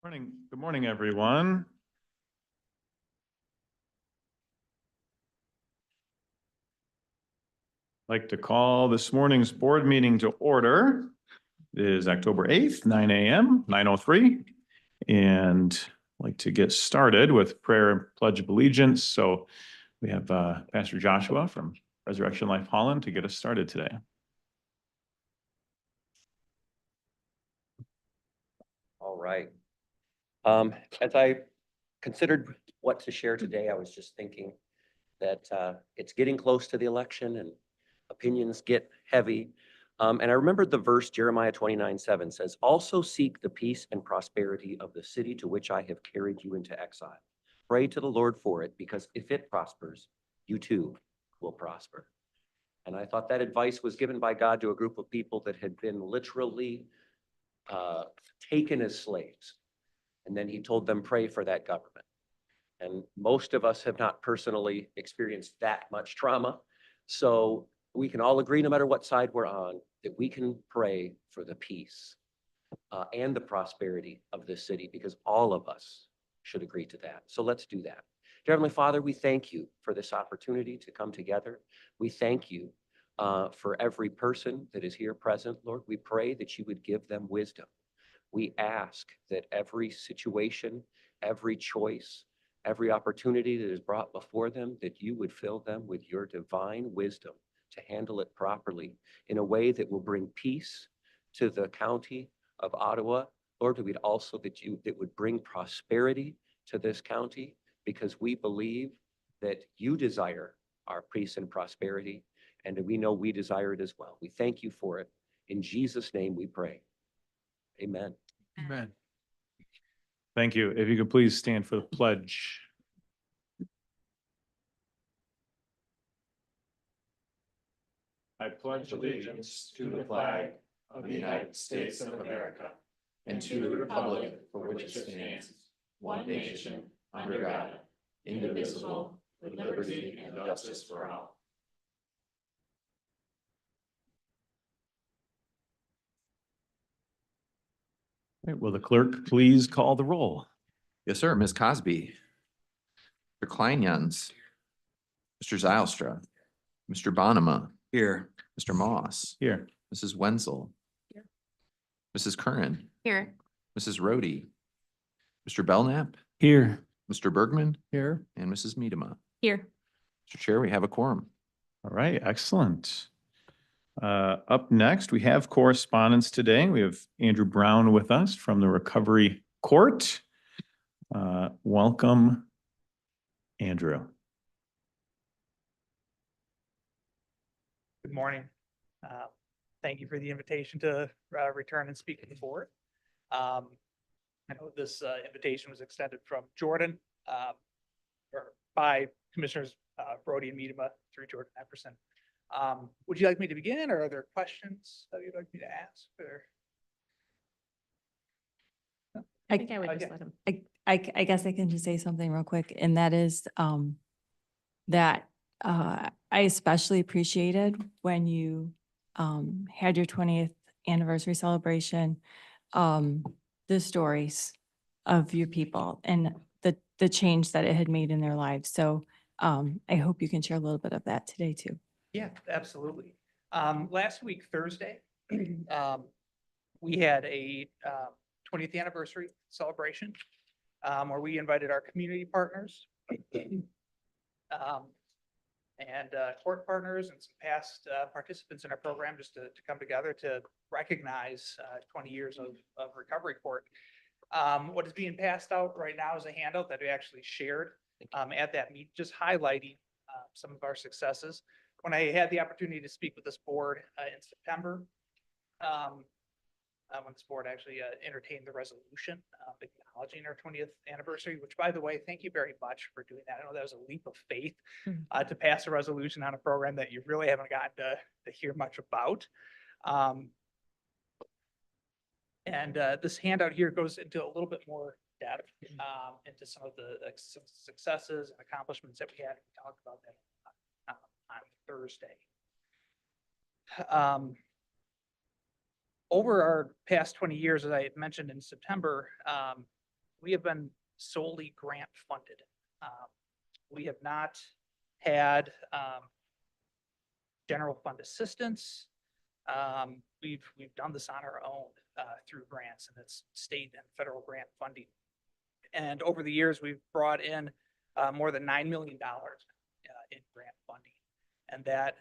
Morning. Good morning, everyone. I'd like to call this morning's board meeting to order. It is October 8th, 9 a.m., 9:03. And I'd like to get started with prayer and pledge of allegiance. So we have Pastor Joshua from Resurrection Life Holland to get us started today. All right. As I considered what to share today, I was just thinking that it's getting close to the election and opinions get heavy. And I remembered the verse Jeremiah 29:7 says, "Also seek the peace and prosperity of the city to which I have carried you into exile. Pray to the Lord for it, because if it prospers, you too will prosper." And I thought that advice was given by God to a group of people that had been literally taken as slaves. And then he told them, pray for that government. And most of us have not personally experienced that much trauma. So we can all agree, no matter what side we're on, that we can pray for the peace and the prosperity of this city, because all of us should agree to that. So let's do that. Dear Heavenly Father, we thank you for this opportunity to come together. We thank you for every person that is here present, Lord. We pray that you would give them wisdom. We ask that every situation, every choice, every opportunity that is brought before them, that you would fill them with your divine wisdom to handle it properly in a way that will bring peace to the county of Ottawa. Lord, we'd also that would bring prosperity to this county, because we believe that you desire our peace and prosperity, and we know we desire it as well. We thank you for it. In Jesus' name we pray. Amen. Amen. Thank you. If you could please stand for the pledge. I pledge allegiance to the flag of the United States of America and to the republic for which it stands, one nation, under God, indivisible, with liberty and justice for all. All right, will the clerk please call the roll? Yes, sir. Ms. Cosby. Mr. Kleinjans. Mr. Zylstra. Mr. Bonema. Here. Mr. Moss. Here. Mrs. Wenzel. Here. Mrs. Curran. Here. Mrs. Rhodey. Mr. Belknap. Here. Mr. Bergman. Here. And Mrs. Miedema. Here. Mr. Chair, we have a quorum. All right, excellent. Up next, we have correspondence today. We have Andrew Brown with us from the Recovery Court. Welcome, Andrew. Good morning. Thank you for the invitation to return and speak to the board. I know this invitation was extended from Jordan or by Commissioners Brody and Miedema through Jordan Epperson. Would you like me to begin, or are there questions that you'd like me to ask? Or? I think I would just yeah. let him. I guess I can just say something real quick, and that is that I especially appreciated when you had your 20th anniversary celebration, the stories of your people and the change that it had made in their lives. So I hope you can share a little bit of that today too. Yeah, absolutely. Last week, Thursday, we had a 20th anniversary celebration where we invited our community partners and court partners and some past participants in our program just to come together to recognize 20 years of recovery court. What is being passed out right now is a handout that we actually shared at that meeting, just highlighting some of our successes. When I had the opportunity to speak with this board in September, when this board actually entertained the resolution acknowledging our 20th anniversary, which, by the way, thank you very much for doing that. I know that was a leap of faith to pass a resolution on a program that you really haven't gotten to hear much about. This handout here goes into a little bit more depth into some of the successes and accomplishments that we had. We talked about that on Thursday. Over our past 20 years, as I had mentioned in September, we have been solely grant funded. We have not had general fund assistance. We've done this on our own through grants, and it's state and federal grant funding. And over the years, we've brought in more than $9 million in grant funding. And that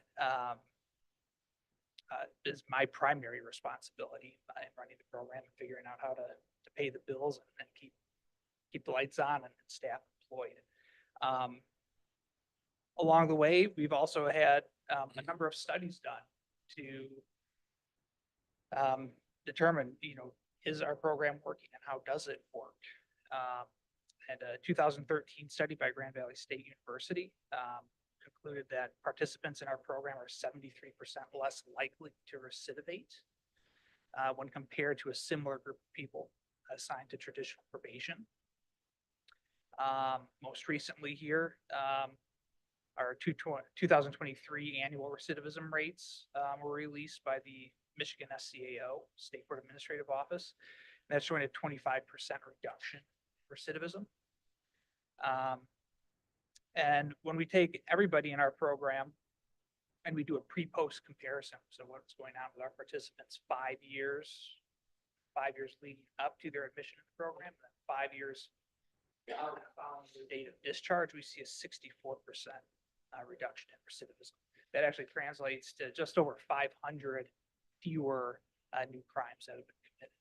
is my primary responsibility in running the program and figuring out how to pay the bills and keep the lights on and staff employed. Along the way, we've also had a number of studies done to determine, is our program working and how does it work? And a 2013 study by Grand Valley State University concluded that participants in our program are 73% less likely to recidivate when compared to a similar group of people assigned to traditional probation. Most recently here, our 2023 annual recidivism rates were released by the Michigan SCAO, State Court Administrative Office. And that's showing a 25% reduction in recidivism. And when we take everybody in our program and we do a pre-post comparison, so what's going on with our participants 5 years leading up to their admission in the program, and then 5 years following the date of discharge, we see a 64% reduction in recidivism. That actually translates to just over 500 fewer new crimes that have been committed.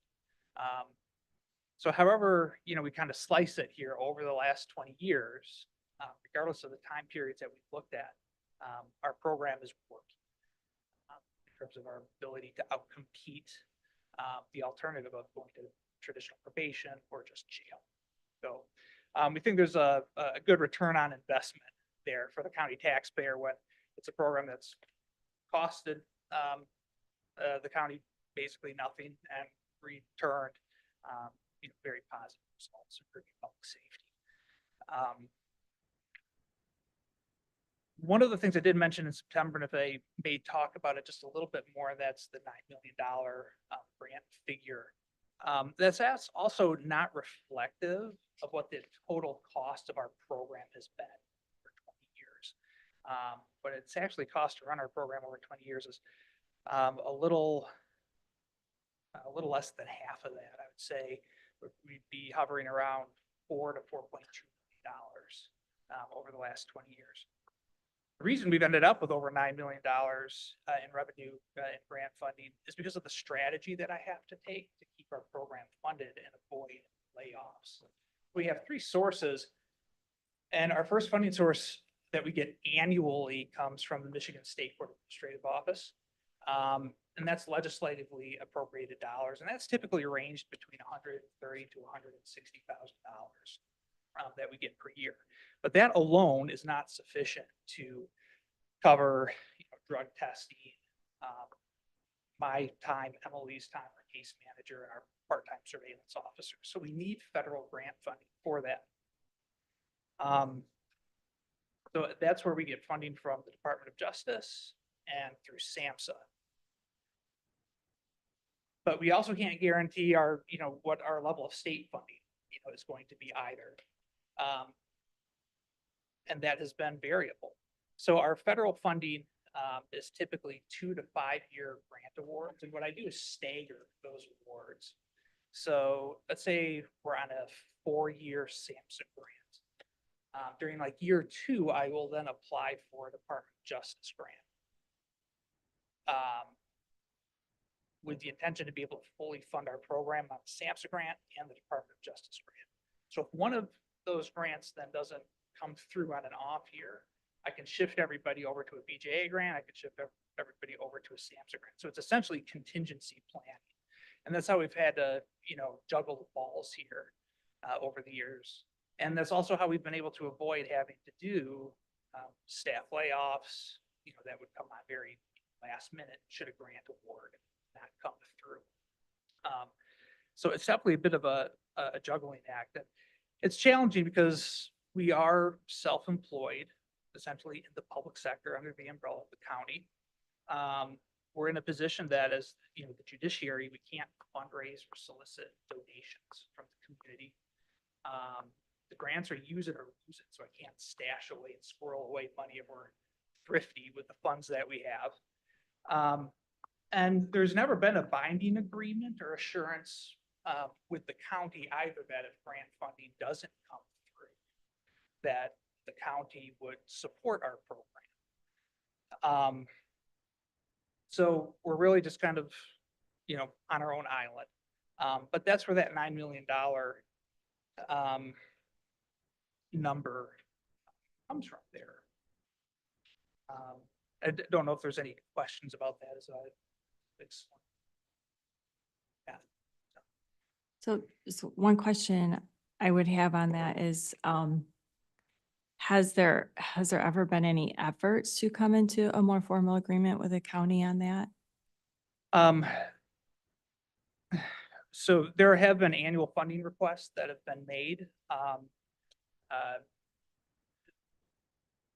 So however, we kind of slice it here over the last 20 years, regardless of the time periods that we've looked at, our program is working in terms of our ability to outcompete the alternative of going to traditional probation or just jail. So we think there's a good return on investment there for the county taxpayer when it's a program that's costed the county basically nothing and returned very positive results for public safety. One of the things I did mention in September, and if I may talk about it just a little bit more, that's the $9 million grant figure. That's also not reflective of what the total cost of our program has been for 20 years. But it's actually cost to run our program over 20 years is a little less than half of that. I would say we'd be hovering around $4 to $4.2 million over the last 20 years. The reason we've ended up with over $9 million in revenue and grant funding is because of the strategy that I have to take to keep our program funded and avoid layoffs. We have 3 sources, and our first funding source that we get annually comes from the Michigan State Court Administrative Office. And that's legislatively appropriated dollars, and that's typically ranged between $130,000 to $160,000 that we get per year. But that alone is not sufficient to cover drug testing, my time, Emily's time, our case manager, and our part-time surveillance officers. So we need federal grant funding for that. So that's where we get funding from the Department of Justice and through SAMHSA. But we also can't guarantee what our level of state funding, is going to be either. And that has been variable. So our federal funding is typically 2 to 5 year grant awards. And what I do is stagger those awards. So let's say we're on a 4-year SAMHSA grant. During year 2, I will then apply for a Department of Justice grant. With the intention to be able to fully fund our program on the SAMHSA grant and the Department of Justice grant. So if one of those grants then doesn't come through on an off year, I can shift everybody over to a BJA grant. I can shift everybody over to a SAMHSA grant. So it's essentially contingency planning. And that's how we've had to, juggle the balls here over the years. And that's also how we've been able to avoid having to do staff layoffs, that would come on very last minute should a grant award not come through. So it's definitely a bit of a juggling act. And it's challenging because we are self-employed, essentially in the public sector under the umbrella of the county. We're in a position that as the judiciary, we can't fundraise or solicit donations from the community. The grants are use it or lose it, so I can't stash away and squirrel away money if we're thrifty with the funds that we have. And there's never been a binding agreement or assurance with the county either that if grant funding doesn't come through, that the county would support our program. So we're really just kind of, on our own island. But that's where that $9 million number comes from there. I don't know if there's any questions about that as So one question I would have on that is, has there ever been any efforts to come into a more formal agreement with the county on that? So there have been annual funding requests that have been made.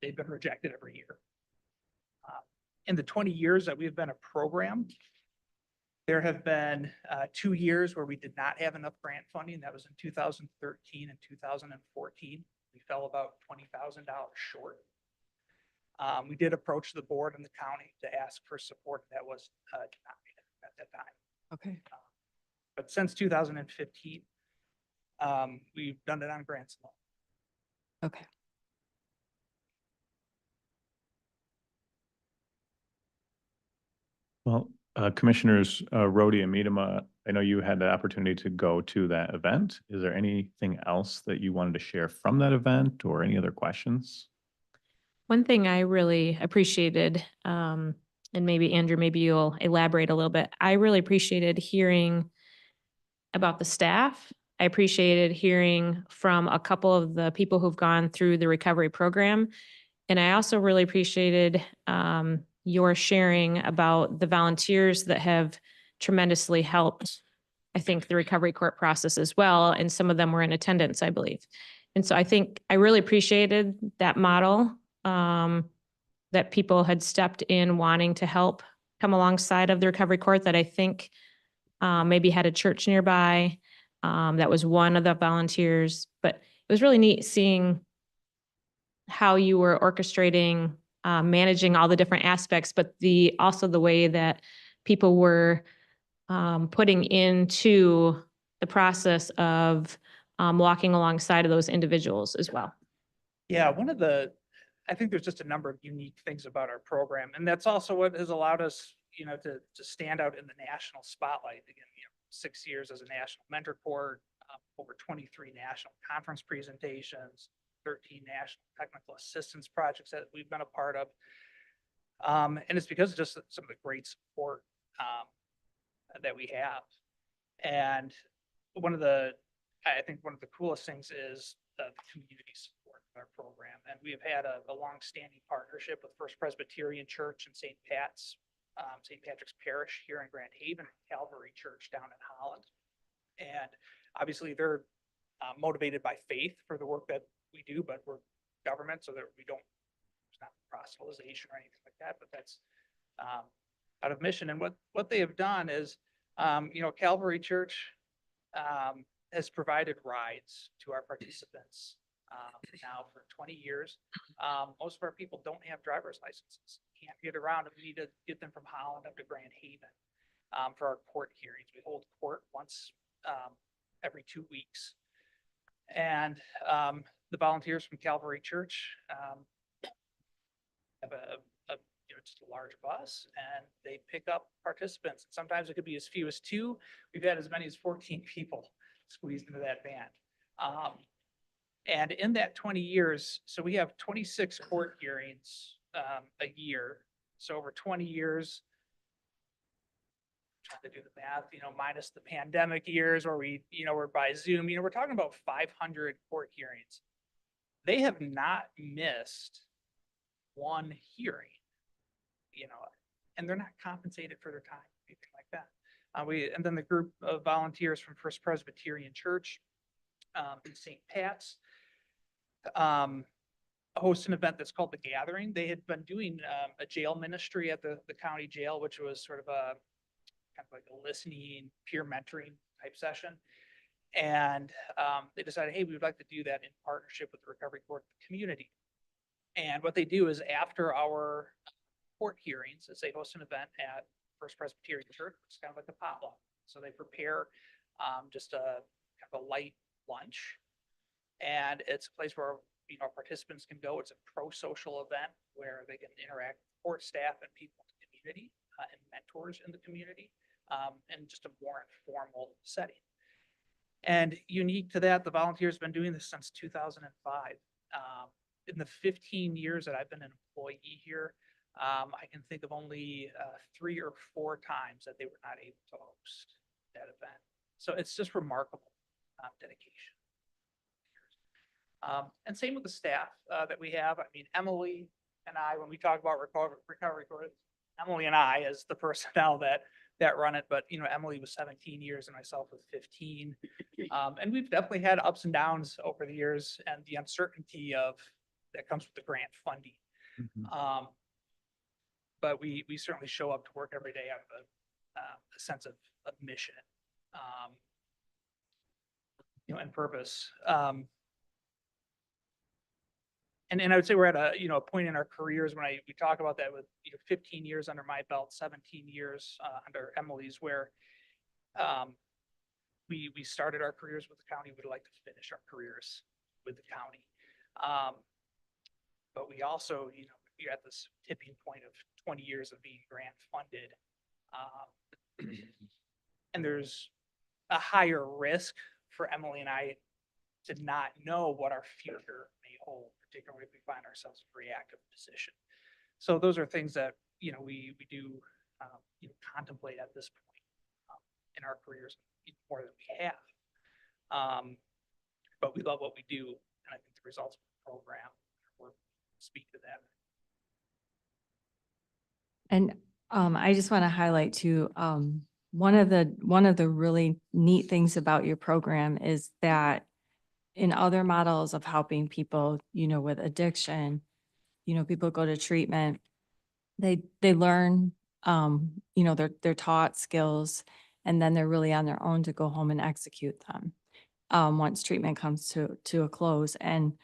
They've been rejected every year. In the 20 years that we've been a program, there have been 2 years where we did not have enough grant funding. That was in 2013 and 2014. We fell about $20,000 short. We did approach the board and the county to ask for support. That was denied at that time. Okay. But since 2015, we've done it on grants alone. Okay. Well, Commissioners Rhodey and Medema, I know you had the opportunity to go to that event. Is there anything else that you wanted to share from that event or any other questions? One thing I really appreciated, and maybe Andrew, maybe you'll elaborate a little bit. I really appreciated hearing about the staff. I appreciated hearing from a couple of the people who've gone through the recovery program. And I also really appreciated your sharing about the volunteers that have tremendously helped, I think, the recovery court process as well. And some of them were in attendance, I believe. And so I think I really appreciated that model, that people had stepped in wanting to help come alongside of the recovery court, that I think maybe had a church nearby. That was one of the volunteers, but it was really neat seeing how you were orchestrating, managing all the different aspects, but also the way that people were putting into the process of walking alongside of those individuals as well. Yeah, I think there's just a number of unique things about our program, and that's also what has allowed us, to stand out in the national spotlight. Again, 6 years as a national mentor court, over 23 national conference presentations, 13 national technical assistance projects that we've been a part of. And it's because of just some of the great support that we have. And I think one of the coolest things is the community support of our program. And we have had a long-standing partnership with First Presbyterian Church in St. Patrick's Parish here in Grand Haven, Calvary Church down in Holland. And obviously they're motivated by faith for the work that we do, but we're government, so that there's not proselytization or anything like that, but that's out of mission. And what they have done is, Calvary Church has provided rides to our participants now for 20 years. Most of our people don't have driver's licenses, can't get around, and we need to get them from Holland up to Grand Haven for our court hearings. We hold court once every 2 weeks. And the volunteers from Calvary Church have just a large bus, and they pick up participants. Sometimes it could be as few as 2. We've had as many as 14 people squeezed into that van. And in that 20 years, so we have 26 court hearings a year. So over 20 years, trying to do the math, minus the pandemic years where we're by Zoom, we're talking about 500 court hearings. They have not missed one hearing, and they're not compensated for their time, anything like that. And then the group of volunteers from First Presbyterian Church in St. Pat's host an event that's called The Gathering. They had been doing a jail ministry at the county jail, which was sort of a kind of like a listening, peer mentoring type session. And they decided, hey, we would like to do that in partnership with the Recovery Court community. And what they do is after our court hearings, is they host an event at First Presbyterian Church. It's kind of like a potluck. So they prepare just a kind of a light lunch. And it's a place where, you know, participants can go. It's a pro-social event where they can interact with court staff and people in the community and mentors in the community in just a more informal setting. And unique to that, the volunteers have been doing this since 2005. In the 15 years that I've been an employee here, I can think of only 3 or 4 times that they were not able to host that event. So it's just remarkable dedication. And same with the staff that we have. I mean, Emily and I, when we talk about recovery court, Emily and I as the personnel that run it, but you know, Emily was 17 years and myself was 15. And we've definitely had ups and downs over the years and the uncertainty of that comes with the grant funding. But we certainly show up to work every day out of a sense of mission, you know, and purpose. And I would say we're at a, you know, a point in our careers when we talk about that with, you know, 15 years under my belt, 17 years under Emily's, where we started our careers with the county. We'd like to finish our careers with the county. But we also, you know, you're at this tipping point of 20 years of being grant funded. And there's a higher risk for Emily and I to not know what our future may hold, particularly if we find ourselves in a reactive position. So those are things that, you know, we do you know, contemplate at this point in our careers more than we have. But we love what we do, and I think the results of the program will speak to that. And I just want to highlight too, one of the really neat things about your program is that in other models of helping people, you know, with addiction, you know, people go to treatment, they learn, you know, they're taught skills, and then they're really on their own to go home and execute them once treatment comes to a close. And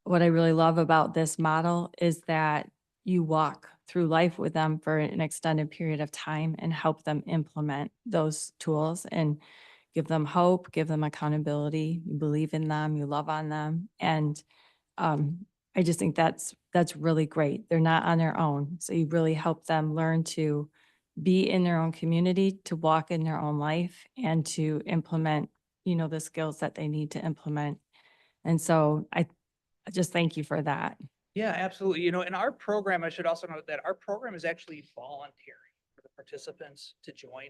what I really love about this model is that you walk through life with them for an extended period of time and help them implement those tools and give them hope, give them accountability. You believe in them, you love on them. And I just think that's really great. They're not on their own. So you really help them learn to be in their own community, to walk in their own life, and to implement, you know, the skills that they need to implement. And so I just thank you for that. Yeah, absolutely. You know, in our program, I should also note that our program is actually voluntary for the participants to join.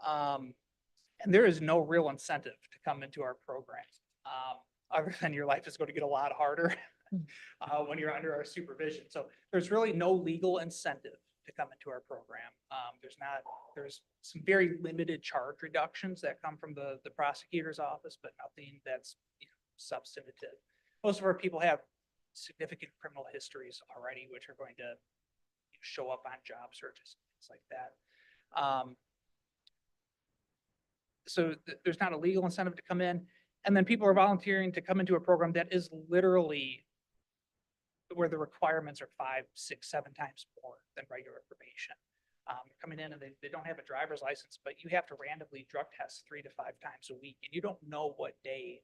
And there is no real incentive to come into our program. Other than your life is going to get a lot harder when you're under our supervision. So there's really no legal incentive to come into our program. There's some very limited charge reductions that come from the prosecutor's office, but nothing that's, you know, substantive. Most of our people have significant criminal histories already, which are going to show up on job searches, things like that. So there's not a legal incentive to come in. And then people are volunteering to come into a program that is literally where the requirements are 5, 6, 7 times more than regular probation. They're coming in and they don't have a driver's license, but you have to randomly drug test 3 to 5 times a week. And you don't know what day,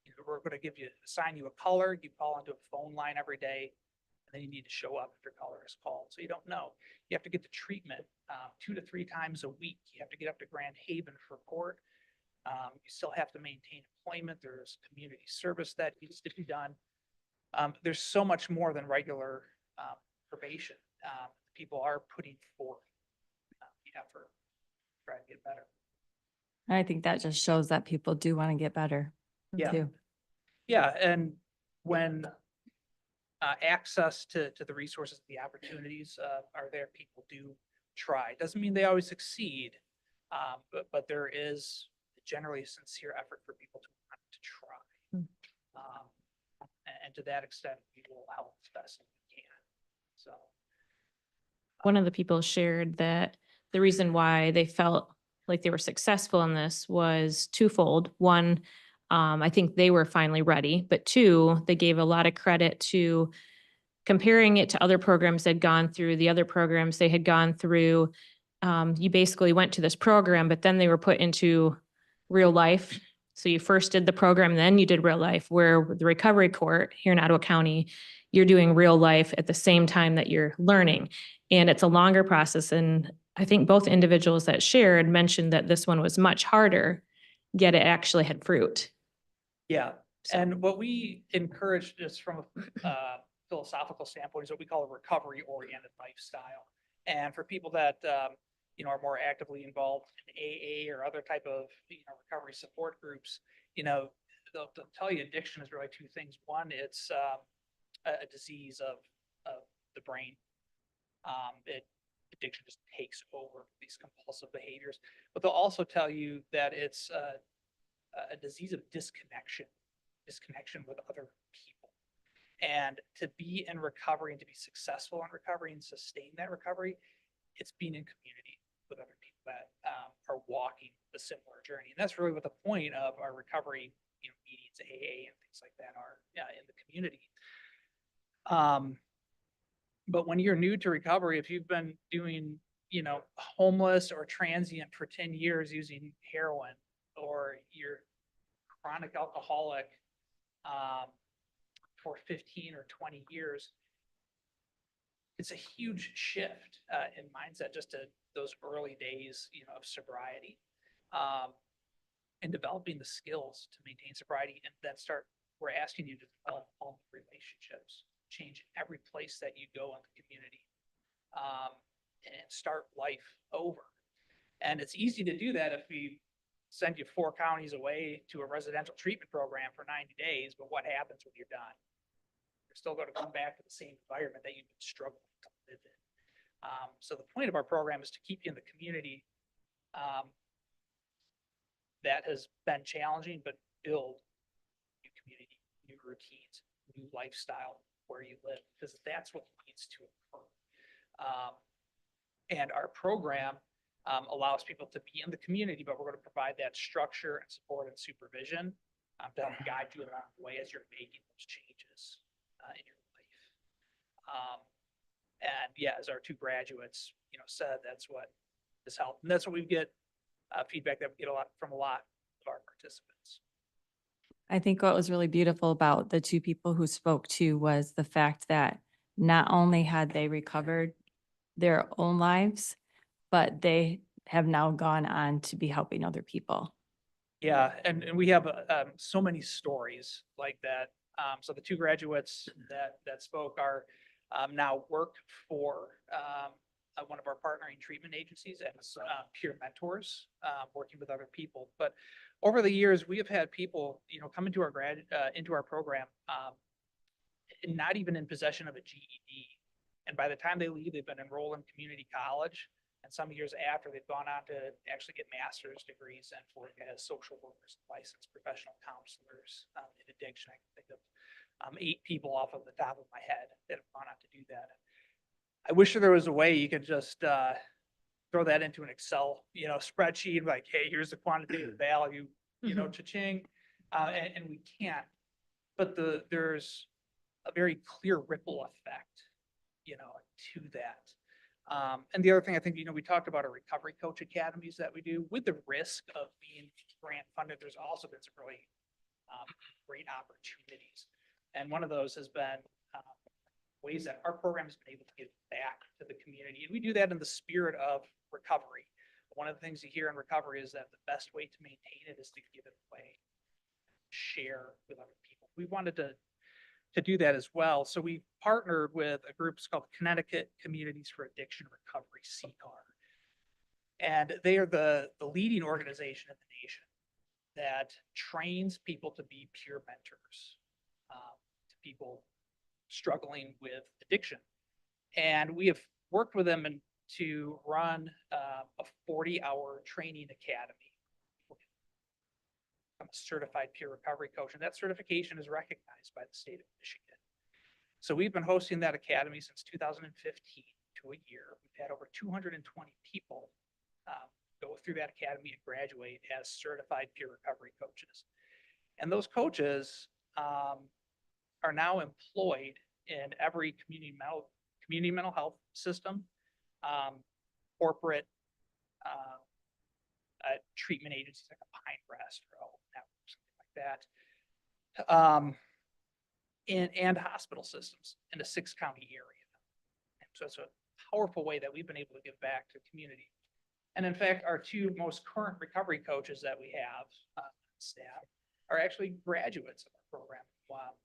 you know, we're going to assign you a color. You call into a phone line every day, and then you need to show up if your color is called. So you don't know. You have to get the treatment 2 to 3 times a week. You have to get up to Grand Haven for court. You still have to maintain employment. There's community service that needs to be done. There's so much more than regular probation. People are putting forth the effort to try to get better. I think that just shows that people do want to get better Yeah. too. Yeah, and when access to the resources, the opportunities are there, people do try. Doesn't mean they always succeed, but there is generally a sincere effort for people to want to try. And to that extent, we will help as best as we can. So One of the people shared that the reason why they felt like they were successful in this was twofold. One, I think they were finally ready. But two, they gave a lot of credit to comparing it to other programs they'd gone through, the other programs they had gone through. You basically went to this program, but then they were put into real life. So you first did the program, then you did real life, where the recovery court here in Ottawa County, you're doing real life at the same time that you're learning. And it's a longer process. And I think both individuals that shared mentioned that this one was much harder, yet it actually had fruit. Yeah, So- and what we encourage just from a philosophical standpoint is what we call a recovery-oriented lifestyle. And for people that, are more actively involved in AA or other type of, recovery support groups, they'll tell you addiction is really two things. One, it's a disease of the brain. Addiction just takes over these compulsive behaviors, but they'll also tell you that it's a disease of disconnection with other people. And to be in recovery and to be successful in recovery and sustain that recovery, it's being in community with other people that are walking the similar journey. And that's really what the point of our recovery, meetings, AA and things like that are in the community. But when you're new to recovery, if you've been doing, homeless or transient for 10 years using heroin, or you're chronic alcoholic for 15 or 20 years, it's a huge shift in mindset just to those early days, of sobriety, and developing the skills to maintain sobriety. And then we're asking you to develop all the relationships, change every place that you go in the community, and start life over. And it's easy to do that if we send you 4 counties away to a residential treatment program for 90 days, but what happens when you're done? You're still going to come back to the same environment that you've been struggling to live in. So the point of our program is to keep you in the community that has been challenging, but build new community, new routines, new lifestyle where you live, because that's what needs to occur. And our program allows people to be in the community, but we're going to provide that structure and support and supervision to help guide you along the way as you're making those changes in your life. And yeah, as our 2 graduates, said, that's what has helped. And that's what we get feedback that we get from a lot of our participants. I think what was really beautiful about the 2 people who spoke to was the fact that not only had they recovered their own lives, but they have now gone on to be helping other people. Yeah, and we have so many stories like that. So the 2 graduates that spoke are now work for one of our partnering treatment agencies as peer mentors, working with other people. But over the years, we have had people, come into our program, not even in possession of a GED. And by the time they leave, they've been enrolled in community college. And some years after, they've gone on to actually get master's degrees and work as social workers, licensed professional counselors in addiction. I can think of 8 people off of the top of my head that have gone on to do that. I wish there was a way you could just throw that into an Excel, spreadsheet, like, hey, here's the quantitative value, cha-ching, and we can't. But there's a very clear ripple effect, to that. And the other thing I think, we talked about our recovery coach academies that we do. With the risk of being grant funded, there's also been some really great opportunities. And one of those has been ways that our program has been able to give back to the community. And we do that in the spirit of recovery. One of the things you hear in recovery is that the best way to maintain it is to give it away, share with other people. We wanted to do that as well. So we partnered with a group called Connecticut Communities for Addiction Recovery, CCAR. And they are the leading organization in the nation that trains people to be peer mentors to people struggling with addiction. And we have worked with them to run a 40-hour training academy. I'm a certified peer recovery coach, and that certification is recognized by the state of Michigan. So we've been hosting that academy since 2015 to a year. We've had over 220 people go through that academy and graduate as certified peer recovery coaches. And those coaches are now employed in every community mental health system, corporate treatment agencies like a Pine Rest or a Hope Network, something like that, and hospital systems in a 6-county area. And so it's a powerful way that we've been able to give back to the community. And in fact, our 2 most current recovery coaches that we have on staff are actually graduates of our program. Wow.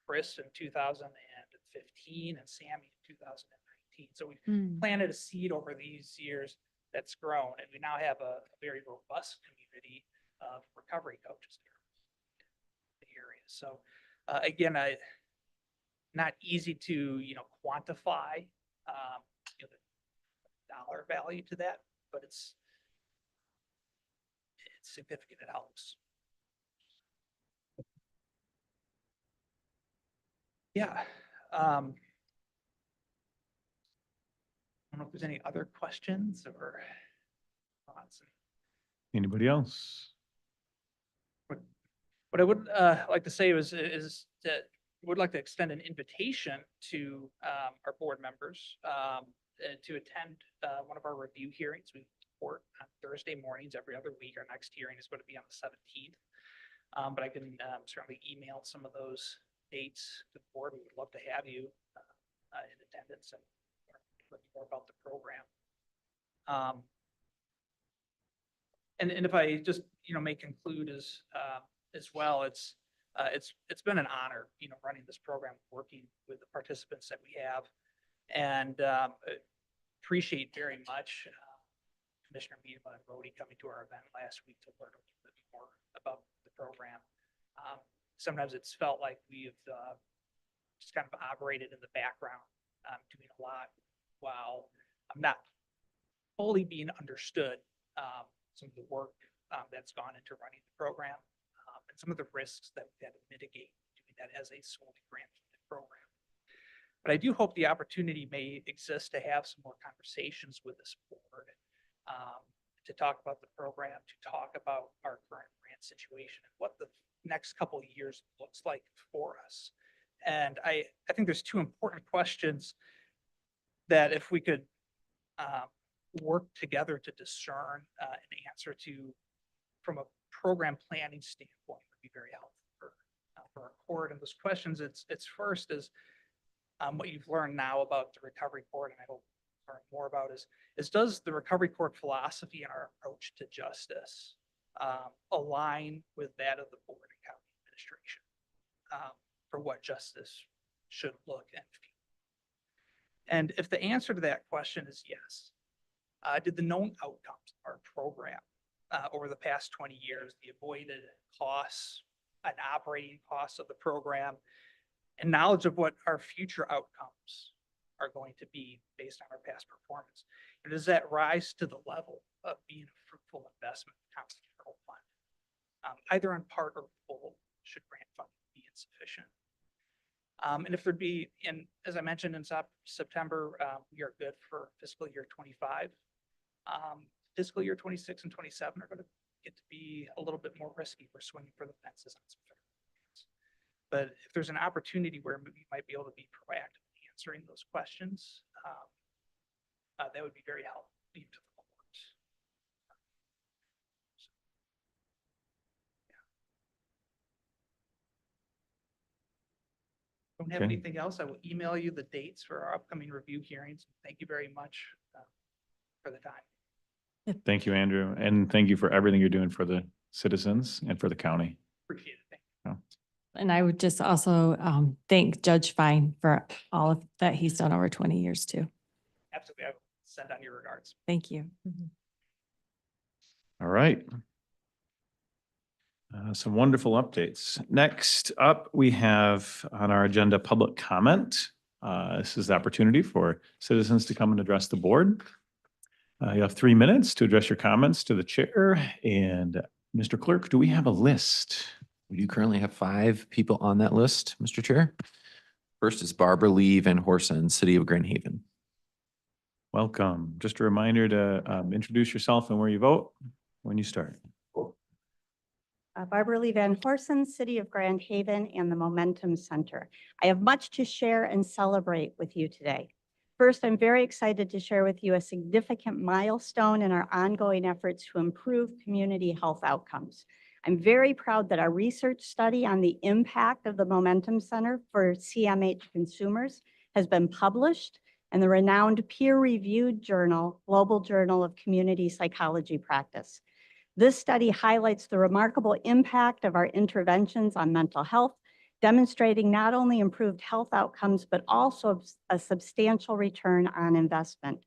Chris in 2015 and Sammy in 2019. So we planted a seed over these years that's grown, and we now have a very robust community of recovery coaches in the area. So again, not easy to quantify the dollar value to that, but it's significant. It helps. Yeah. I don't know if there's any other questions or thoughts. Anybody else? What I would like to say is that would like to extend an invitation to our board members to attend one of our review hearings. We report on Thursday mornings every other week. Our next hearing is going to be on the 17th. But I can certainly email some of those dates to the board. We would love to have you in attendance and learn more about the program. And if I just may conclude as well, it's been an honor running this program, working with the participants that we have, and appreciate very much Commissioner Miedema and Rhodey coming to our event last week to learn a little bit more about the program. Sometimes it's felt like we've just kind of operated in the background, doing a lot while I'm not fully being understood. Some of the work that's gone into running the program, and some of the risks that we've had to mitigate doing that as a solely grant-funded program. But I do hope the opportunity may exist to have some more conversations with this board, to talk about the program, to talk about our current grant situation and what the next couple of years looks like for us. And I think there's 2 important questions that if we could work together to discern an answer to from a program planning standpoint would be very helpful for our court. And those questions, it's first is what you've learned now about the recovery court, and I hope learn more about is does the recovery court philosophy and our approach to justice align with that of the board and county administration for what justice should look and feel? And if the answer to that question is yes, did the known outcomes of our program over the past 20 years, the avoided costs and operating costs of the program, and knowledge of what our future outcomes are going to be based on our past performance, and does that rise to the level of being a fruitful investment in the county general fund, either on part or full, should grant funding be insufficient? And if there'd be, and as I mentioned in September, we are good for fiscal year 25. Fiscal year 26 and 27 are going to get to be a little bit more risky. We're swinging for the fences on some federal grants. But if there's an opportunity where we might be able to be proactive in answering those questions, that would be very helpful to the court. Don't have Okay. anything else. I will email you the dates for our upcoming review hearings. Thank you very much for the time. Thank you, Andrew. And thank you for everything you're doing for the citizens and for the county. Appreciate it. Thank you. And I would just also thank Judge Fine for all of that he's done over 20 years too. Absolutely. I will send on your regards. Thank you. All right. Some wonderful updates. Next up, we have on our agenda, public comment. This is the opportunity for citizens to come and address the board. You have 3 minutes to address your comments to the chair. And Mr. Clerk, do we have a list? We do currently have 5 people on that list, Mr. Chair. First is Barbara Lee Van Horsen, City of Grand Haven. Welcome. Just a reminder to introduce yourself and where you vote when you start. Barbara Lee Van Horsen, City of Grand Haven, and the Momentum Center. I have much to share and celebrate with you today. First, I'm very excited to share with you a significant milestone in our ongoing efforts to improve community health outcomes. I'm very proud that our research study on the impact of the Momentum Center for CMH consumers has been published in the renowned peer-reviewed journal, Global Journal of Community Psychology Practice. This study highlights the remarkable impact of our interventions on mental health, demonstrating not only improved health outcomes, but also a substantial return on investment.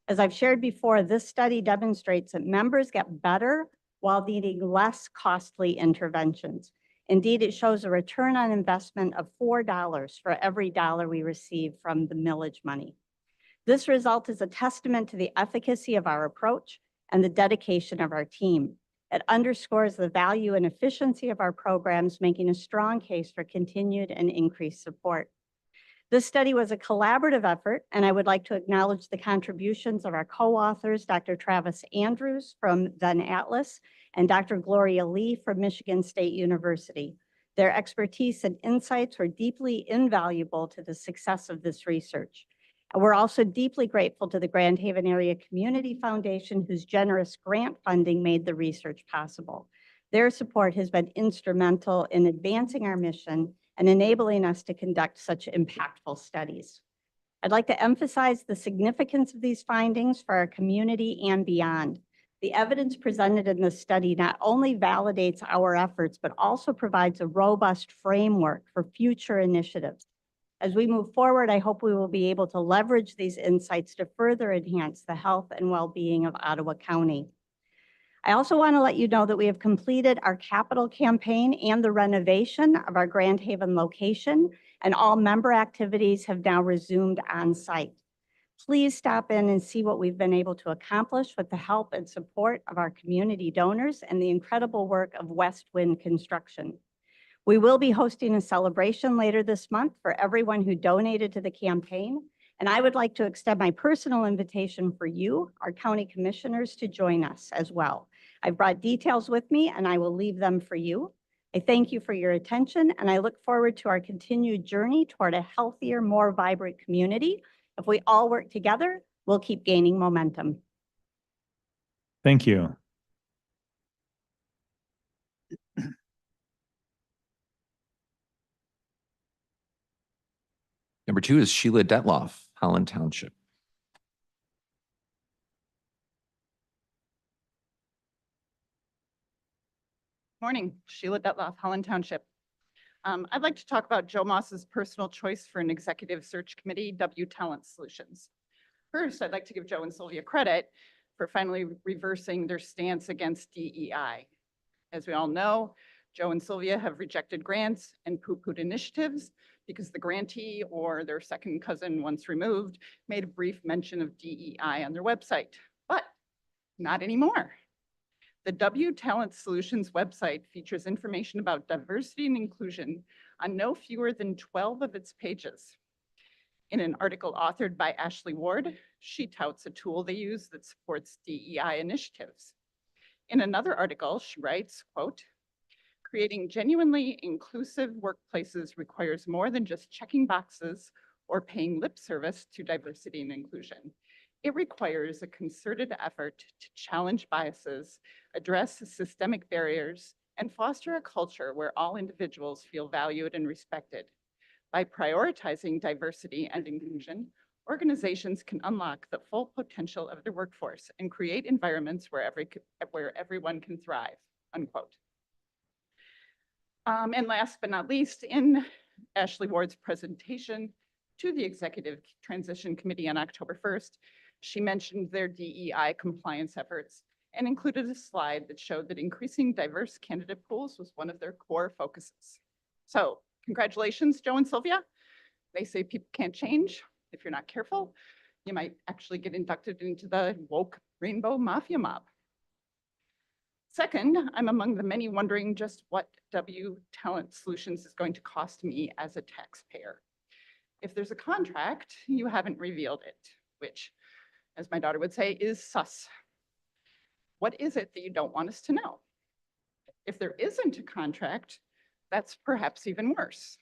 As I've shared before, this study demonstrates that members get better while needing less costly interventions. Indeed, it shows a return on investment of $4 for every dollar we receive from the millage money. This result is a testament to the efficacy of our approach and the dedication of our team. It underscores the value and efficiency of our programs, making a strong case for continued and increased support. This study was a collaborative effort, and I would like to acknowledge the contributions of our co-authors, Dr. Travis Andrews from Then Atlas and Dr. Gloria Lee from Michigan State University. Their expertise and insights were deeply invaluable to the success of this research. We're also deeply grateful to the Grand Haven Area Community Foundation, whose generous grant funding made the research possible. Their support has been instrumental in advancing our mission and enabling us to conduct such impactful studies. I'd like to emphasize the significance of these findings for our community and beyond. The evidence presented in this study not only validates our efforts, but also provides a robust framework for future initiatives. As we move forward, I hope we will be able to leverage these insights to further enhance the health and well-being of Ottawa County. I also want to let you know that we have completed our capital campaign and the renovation of our Grand Haven location, and all member activities have now resumed on site. Please stop in and see what we've been able to accomplish with the help and support of our community donors and the incredible work of West Wind Construction. We will be hosting a celebration later this month for everyone who donated to the campaign, and I would like to extend my personal invitation for you, our county commissioners, to join us as well. I've brought details with me and I will leave them for you. I thank you for your attention, and I look forward to our continued journey toward a healthier, more vibrant community. If we all work together, we'll keep gaining momentum. Thank you. Number 2 is Sheila Detloff, Holland Township. Morning, Sheila Detloff, Holland Township. I'd like to talk about Joe Moss's personal choice for an executive search committee, W Talent Solutions. First, I'd like to give Joe and Sylvia credit for finally reversing their stance against DEI. As we all know, Joe and Sylvia have rejected grants and poo-pooed initiatives because the grantee or their second cousin once removed made a brief mention of DEI on their website, but not anymore. The W Talent Solutions website features information about diversity and inclusion on no fewer than 12 of its pages. In an article authored by Ashley Ward, she touts a tool they use that supports DEI initiatives. In another article, she writes, quote, "Creating genuinely inclusive workplaces requires more than just checking boxes or paying lip service to diversity and inclusion. It requires a concerted effort to challenge biases, address systemic barriers, and foster a culture where all individuals feel valued and respected. By prioritizing diversity and inclusion, organizations can unlock the full potential of their workforce and create environments where everyone can thrive," unquote. And last but not least, in Ashley Ward's presentation to the Executive Transition Committee on October 1st, she mentioned their DEI compliance efforts and included a slide that showed that increasing diverse candidate pools was one of their core focuses. So congratulations, Joe and Sylvia. They say people can't change. If you're not careful, you might actually get inducted into the woke rainbow mafia mob. Second, I'm among the many wondering just what W Talent Solutions is going to cost me as a taxpayer. If there's a contract, you haven't revealed it, which, as my daughter would say, is sus. What is it that you don't want us to know? If there isn't a contract, that's perhaps even worse.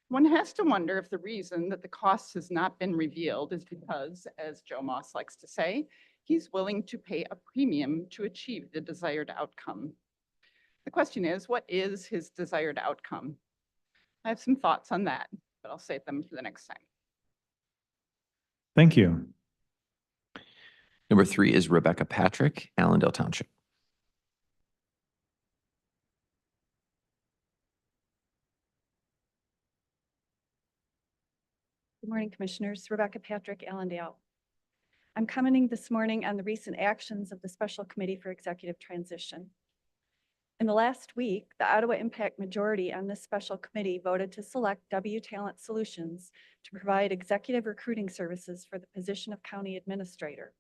One has to wonder if the reason that the cost has not been revealed is because, as Joe Moss likes to say, he's willing to pay a premium to achieve the desired outcome. The question is, what is his desired outcome? I have some thoughts on that, but I'll save them for the next time. Thank you. Number 3 is Rebecca Patrick, Allendale Township. Good morning, Commissioners. Rebecca Patrick, Allendale. I'm commenting this morning on the recent actions of the Special Committee for Executive Transition. In the last week, the Ottawa Impact majority on this special committee voted to select W Talent Solutions to provide executive recruiting services for the position of county administrator.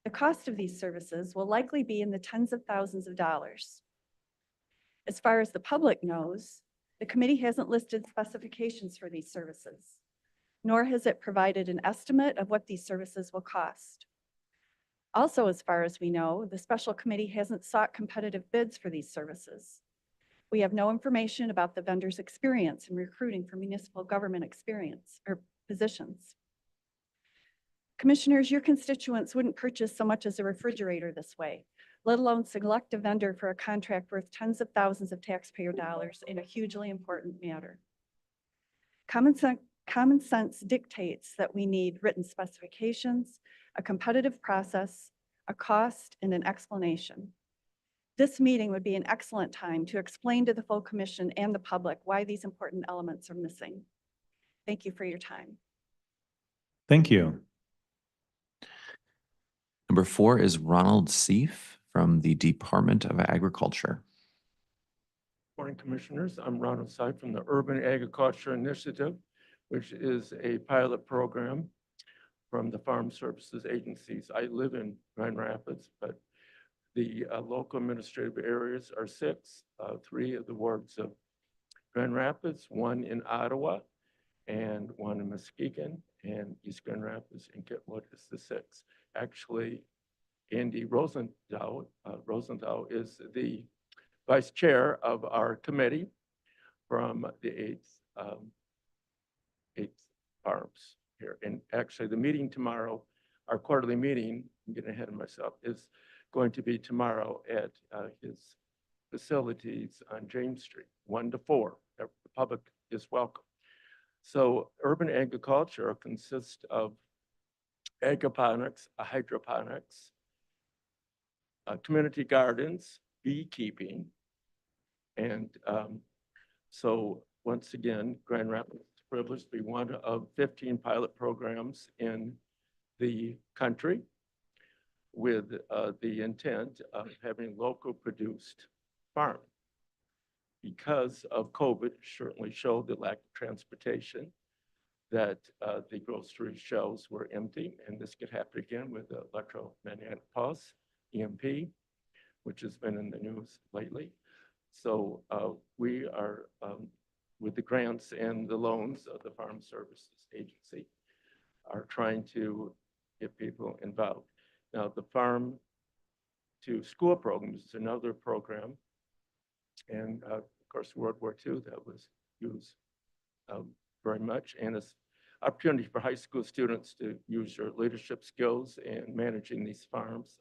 The cost of these services will likely be in the tens of thousands of dollars. As far as the public knows, the committee hasn't listed specifications for these services, nor has it provided an estimate of what these services will cost. Also, as far as we know, the special committee hasn't sought competitive bids for these services. We have no information about the vendor's experience in recruiting for municipal government experience or positions. Commissioners, your constituents wouldn't purchase so much as a refrigerator this way, let alone select a vendor for a contract worth tens of thousands of taxpayer dollars in a hugely important matter. Common sense dictates that we need written specifications, a competitive process, a cost, and an explanation. This meeting would be an excellent time to explain to the full commission and the public why these important elements are missing. Thank you for your time. Thank you. Number 4 is Ronald Seif from the Department of Agriculture. Morning, Commissioners. I'm Ronald Seif from the Urban Agriculture Initiative, which is a pilot program from the Farm Services Agencies. I live in Grand Rapids, but the local administrative areas are 6, 3 of the wards of Grand Rapids, 1 in Ottawa, and 1 in Muskegon, and East Grand Rapids and Kitwood is the 6th. Actually, Andy Rosenthal is the vice chair of our committee from the 8th farms here. And actually the meeting tomorrow, our quarterly meeting, I'm getting ahead of myself, is going to be tomorrow at his facilities on James Street, 1 to 4. The public is welcome. So urban agriculture consists of agroponics, hydroponics, community gardens, beekeeping. And so once again, Grand Rapids is privileged to be one of 15 pilot programs in the country with the intent of having local produced farming. Because of COVID, certainly showed the lack of transportation, that the grocery shelves were empty, and this could happen again with the electromagnetic pulse, EMP, which has been in the news lately. So we are, with the grants and the loans of the Farm Services Agency, are trying to get people involved. Now, the Farm to School program is another program. And of course, World War II, that was used very much. And it's opportunity for high school students to use their leadership skills in managing these farms,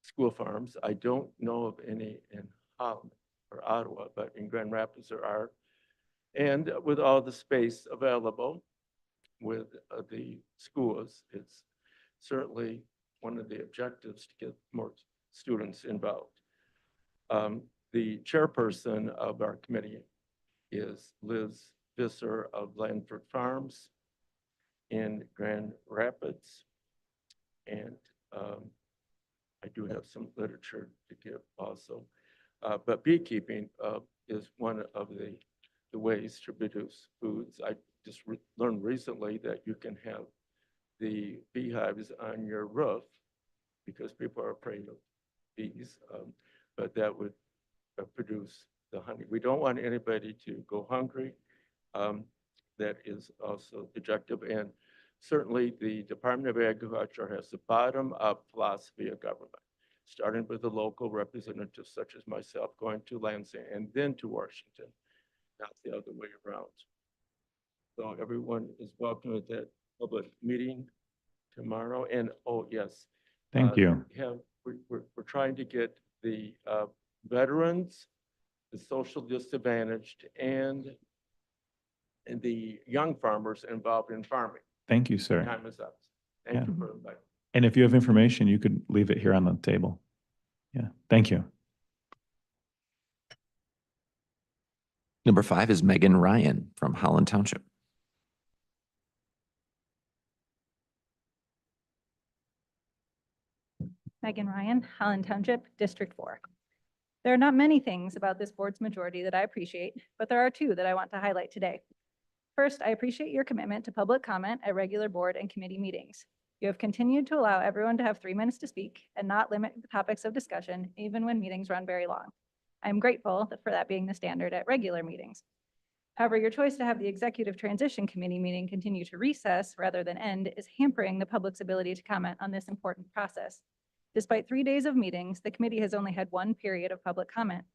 school farms. I don't know of any in Holland or Ottawa, but in Grand Rapids there are. And with all the space available with the schools, it's certainly one of the objectives to get more students involved. The chairperson of our committee is Liz Visser of Landford Farms in Grand Rapids. And I do have some literature to give also. But beekeeping is one of the ways to produce foods. I just learned recently that you can have the beehives on your roof because people are afraid of bees, but that would produce the honey. We don't want anybody to go hungry. That is also objective. And certainly the Department of Agriculture has the bottom-up philosophy of government. starting with the local representatives such as myself, going to Lansing and then to Washington, not the other way around. So everyone is welcome at that public meeting tomorrow. And, oh, yes. Thank you. We're trying to get the veterans, the social disadvantaged, and the young farmers involved in farming. Thank you, sir. Time is up. Thank you for inviting. And if you have information, you could leave it here on the table. Yeah, thank you. Number 5 is Megan Ryan from Holland Township. Megan Ryan, Holland Township, District 4. There are not many things about this board's majority that I appreciate, but there are 2 that I want to highlight today. First, I appreciate your commitment to public comment at regular board and committee meetings. You have continued to allow everyone to have 3 minutes to speak and not limit the topics of discussion, even when meetings run very long. I am grateful for that being the standard at regular meetings. However, your choice to have the Executive Transition Committee meeting continue to recess rather than end is hampering the public's ability to comment on this important process. Despite 3 days of meetings, the committee has only had 1 period of public comment.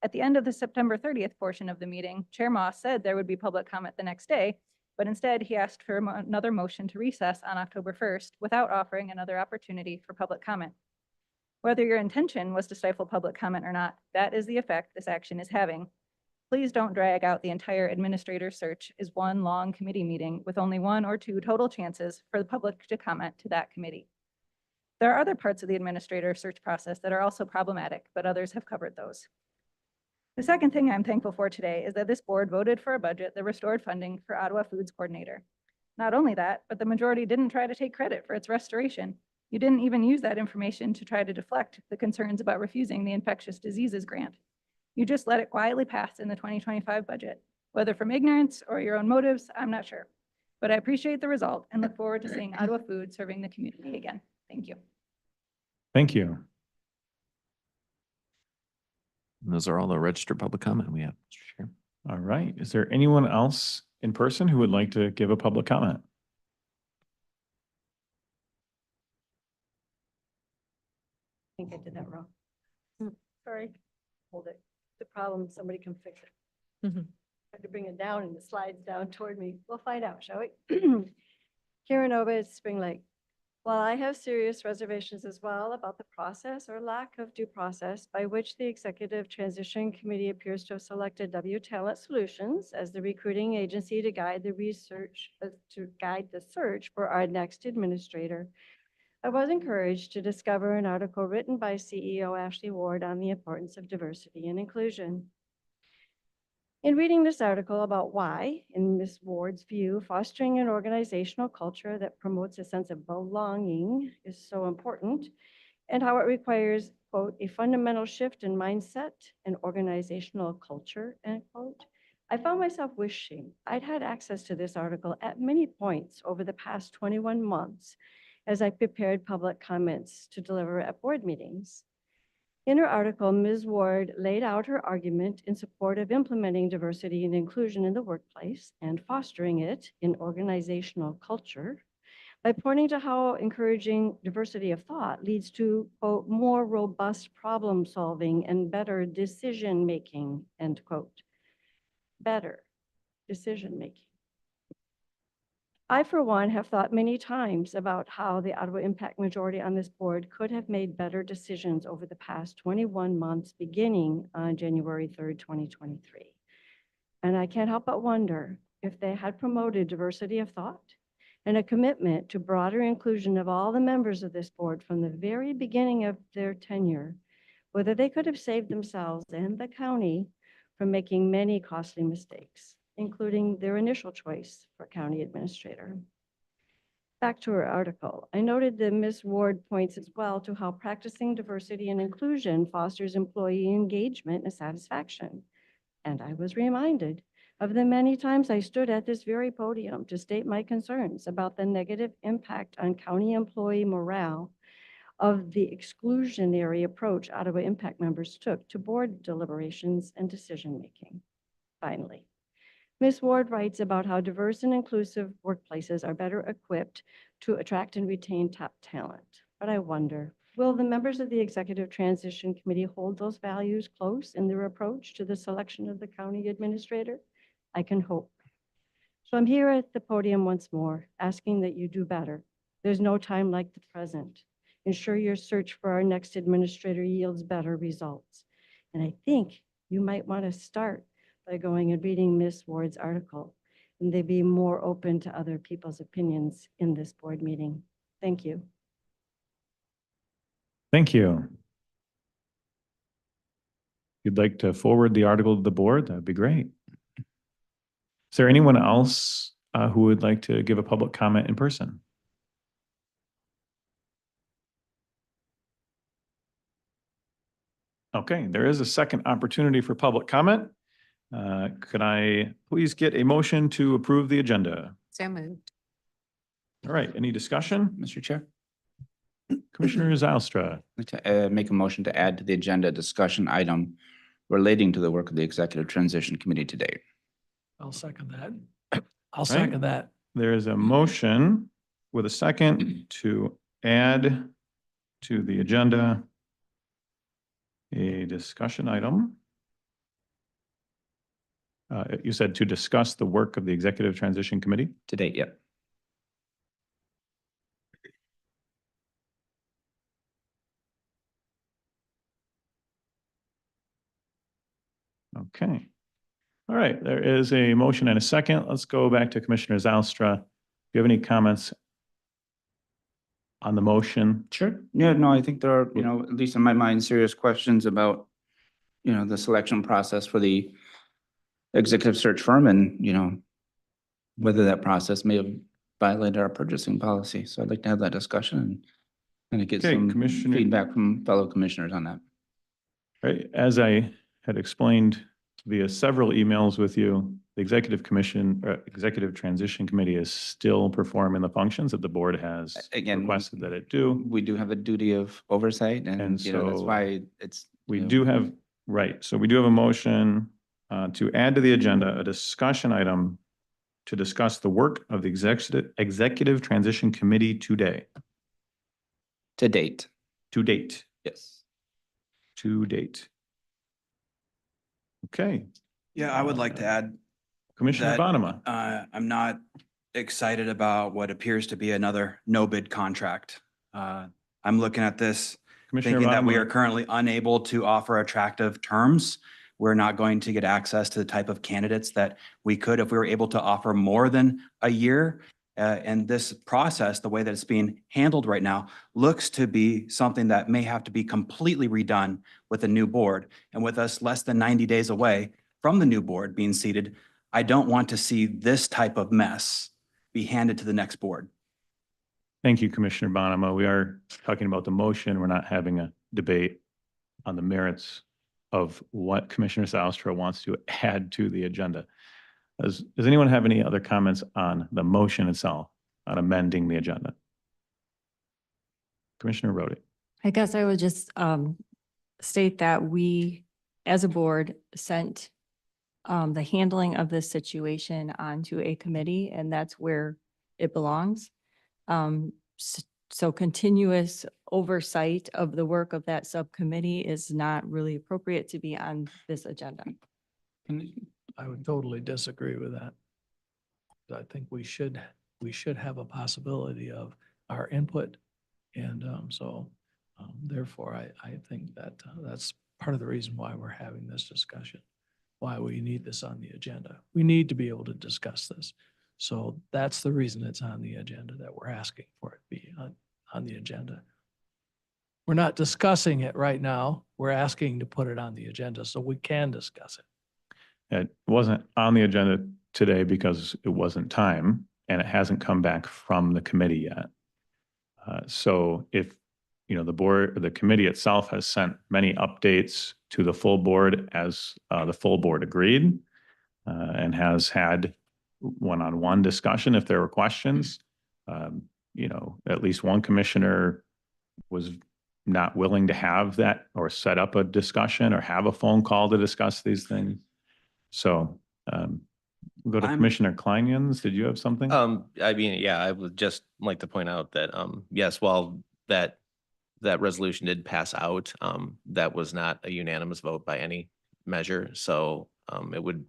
At the end of the September 30th portion of the meeting, Chair Moss said there would be public comment the next day, but instead he asked for another motion to recess on October 1st without offering another opportunity for public comment. Whether your intention was to stifle public comment or not, that is the effect this action is having. Please don't drag out the entire administrator search as one long committee meeting with only 1 or 2 total chances for the public to comment to that committee. There are other parts of the administrator search process that are also problematic, but others have covered those. The second thing I'm thankful for today is that this board voted for a budget that restored funding for Ottawa Foods Coordinator. Not only that, but the majority didn't try to take credit for its restoration. You didn't even use that information to try to deflect the concerns about refusing the infectious diseases grant. You just let it quietly pass in the 2025 budget. Whether from ignorance or your own motives, I'm not sure. But I appreciate the result and look forward to seeing Ottawa Food serving the community again. Thank you. Thank you. And those are all the registered public comment we have, Mr. Chair. All right. Is there anyone else in person who would like to give a public comment? I think I did that wrong. Sorry, hold it. The problem, somebody can fix it. Mhm. I had to bring it down and it slides down toward me. We'll find out, shall we? Karen Ovid, Spring Lake. While I have serious reservations as well about the process or lack of due process by which the Executive Transition Committee appears to have selected W Talent Solutions as the recruiting agency to guide the search for our next administrator, I was encouraged to discover an article written by CEO Ashley Ward on the importance of diversity and inclusion. In reading this article about why, in Ms. Ward's view, fostering an organizational culture that promotes a sense of belonging is so important, and how it requires, quote, a fundamental shift in mindset and organizational culture, end quote, I found myself wishing I'd had access to this article at many points over the past 21 months as I prepared public comments to deliver at board meetings. In her article, Ms. Ward laid out her argument in support of implementing diversity and inclusion in the workplace and fostering it in organizational culture by pointing to how encouraging diversity of thought leads to, quote, more robust problem solving and better decision making, end quote. Better decision making. I, for one, have thought many times about how the Ottawa Impact majority on this board could have made better decisions over the past 21 months, beginning on January 3rd, 2023. And I can't help but wonder if they had promoted diversity of thought and a commitment to broader inclusion of all the members of this board from the very beginning of their tenure, whether they could have saved themselves and the county from making many costly mistakes, including their initial choice for county administrator. Back to her article, I noted that Ms. Ward points as well to how practicing diversity and inclusion fosters employee engagement and satisfaction. And I was reminded of the many times I stood at this very podium to state my concerns about the negative impact on county employee morale of the exclusionary approach Ottawa Impact members took to board deliberations and decision-making. Finally, Ms. Ward writes about how diverse and inclusive workplaces are better equipped to attract and retain top talent. But I wonder, Will the members of the Executive Transition Committee hold those values close in their approach to the selection of the county administrator? I can hope. So I'm here at the podium once more, asking that you do better. There's no time like the present. Ensure your search for our next administrator yields better results. And I think you might want to start by going and reading Ms. Ward's article, and they be more open to other people's opinions in this board meeting. Thank you. Thank you. If you'd like to forward the article to the board, that'd be great. Is there anyone else who would like to give a public comment in person? Okay, there is a second opportunity for public comment. Could I please get a motion to approve the agenda? So moved. All right, any discussion? Mr. Chair, Commissioner Zylstra. I'd like to make a motion to add to the agenda a discussion item relating to the work of the Executive Transition Committee today. I'll second that. I'll Right. second that. There is a motion with a second to add to the agenda a discussion item. You said to discuss the work of the Executive Transition Committee? To date, yep. Okay. All right, there is a motion and a second. Let's go back to Commissioner Zylstra. Do you have any comments on the motion? Sure. Yeah, no, I think there are, at least in my mind, serious questions about, the selection process for the executive search firm and, whether that process may have violated our purchasing policy. So I'd like to have that discussion and kind of get Okay, some Commissioner- feedback from fellow commissioners on that. Right, as I had explained via several emails with you, the Executive Transition Committee is still performing the functions that the board has Again, requested that it do. We do have a duty of oversight and, And that's so why it's. We do have, right, so we do have a motion to add to the agenda a discussion item to discuss the work of the Executive Transition Committee today, To date, to date, yes. to date. Okay, Yeah, I would like to add, Commissioner That- Bonema. I'm not excited about what appears to be another no bid contract. I'm looking at this Commissioner thinking that we Bonema. are currently unable to offer attractive terms. We're not going to get access to the type of candidates that we could if we were able to offer more than a year. And this process, the way that it's being handled right now, looks to be something that may have to be completely redone with a new board. And with us less than 90 days away from the new board being seated, I don't want to see this type of mess be handed to the next board. Thank you, Commissioner Bonema. We are talking about the motion. We're not having a debate on the merits of what Commissioner Zylstra wants to add to the agenda. Does anyone have any other comments on the motion itself, on amending the agenda? Commissioner Rhodey. I guess I would just state that we, as a board, sent the handling of this situation onto a committee, and that's where it belongs. So continuous oversight of the work of that subcommittee is not really appropriate to be on this agenda. I would totally disagree with that. I think we should have a possibility of our input. And therefore, I think that that's part of the reason why we're having this discussion, why we need this on the agenda. We need to be able to discuss this. So that's the reason it's on the agenda, that we're asking for it to be on the agenda. We're not discussing it right now. We're asking to put it on the agenda so we can discuss it. It wasn't on the agenda today because it wasn't time, and it hasn't come back from the committee yet. So if, the committee itself has sent many updates to the full board as the full board agreed, and has had one-on-one discussion if there were questions. At least one commissioner was not willing to have that or set up a discussion or have a phone call to discuss these things. So we'll go to Commissioner Kleingens. Did you have something? I would just like to point out that, yes, while that that resolution did pass out. That was not a unanimous vote by any measure, so it would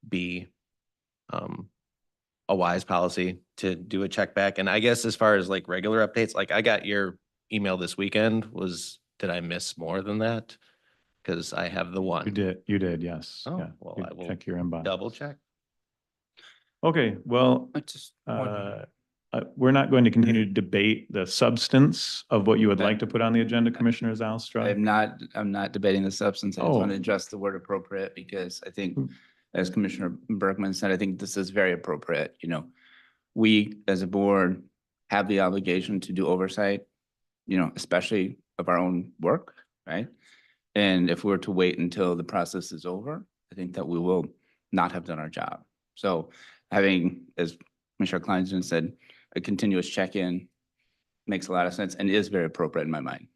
be a wise policy to do a check back. And I guess as far as like regular updates, like I got your email this weekend, did I miss more than that? Because I have the one. You did, yes. Oh, Yeah. well, You I will check your inbox. double check. Okay, well, I just one- we're not going to continue to debate the substance of what you would like to put on the agenda, Commissioner Zalstra. I'm not debating the substance. I just want Oh. to address the word appropriate because I think, Hmm. as Commissioner Bergman said, I think this is very appropriate. We as a board have the obligation to do oversight, especially of our own work, right? And if we were to wait until the process is over, I think that we will not have done our job. So having, as Commissioner Kleinsen said, a continuous check-in makes a lot of sense and is very appropriate in my mind.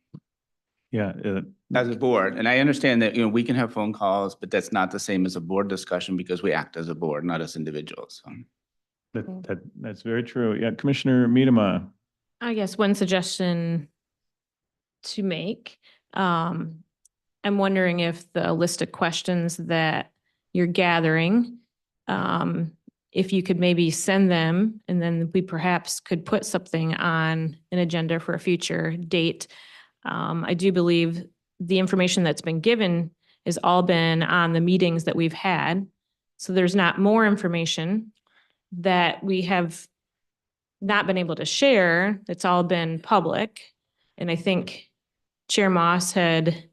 Yeah, As a board, and I understand that, we can have phone calls, but that's not the same as a board discussion because we act as a board, not as individuals. So. that's very true. Yeah, Commissioner Miedema. I guess one suggestion to make, I'm wondering if the list of questions that you're gathering, if you could maybe send them and then we perhaps could put something on an agenda for a future date. I do believe the information that's been given has all been on the meetings that we've had. So there's not more information that we have not been able to share. It's all been public. And I think Chair Moss had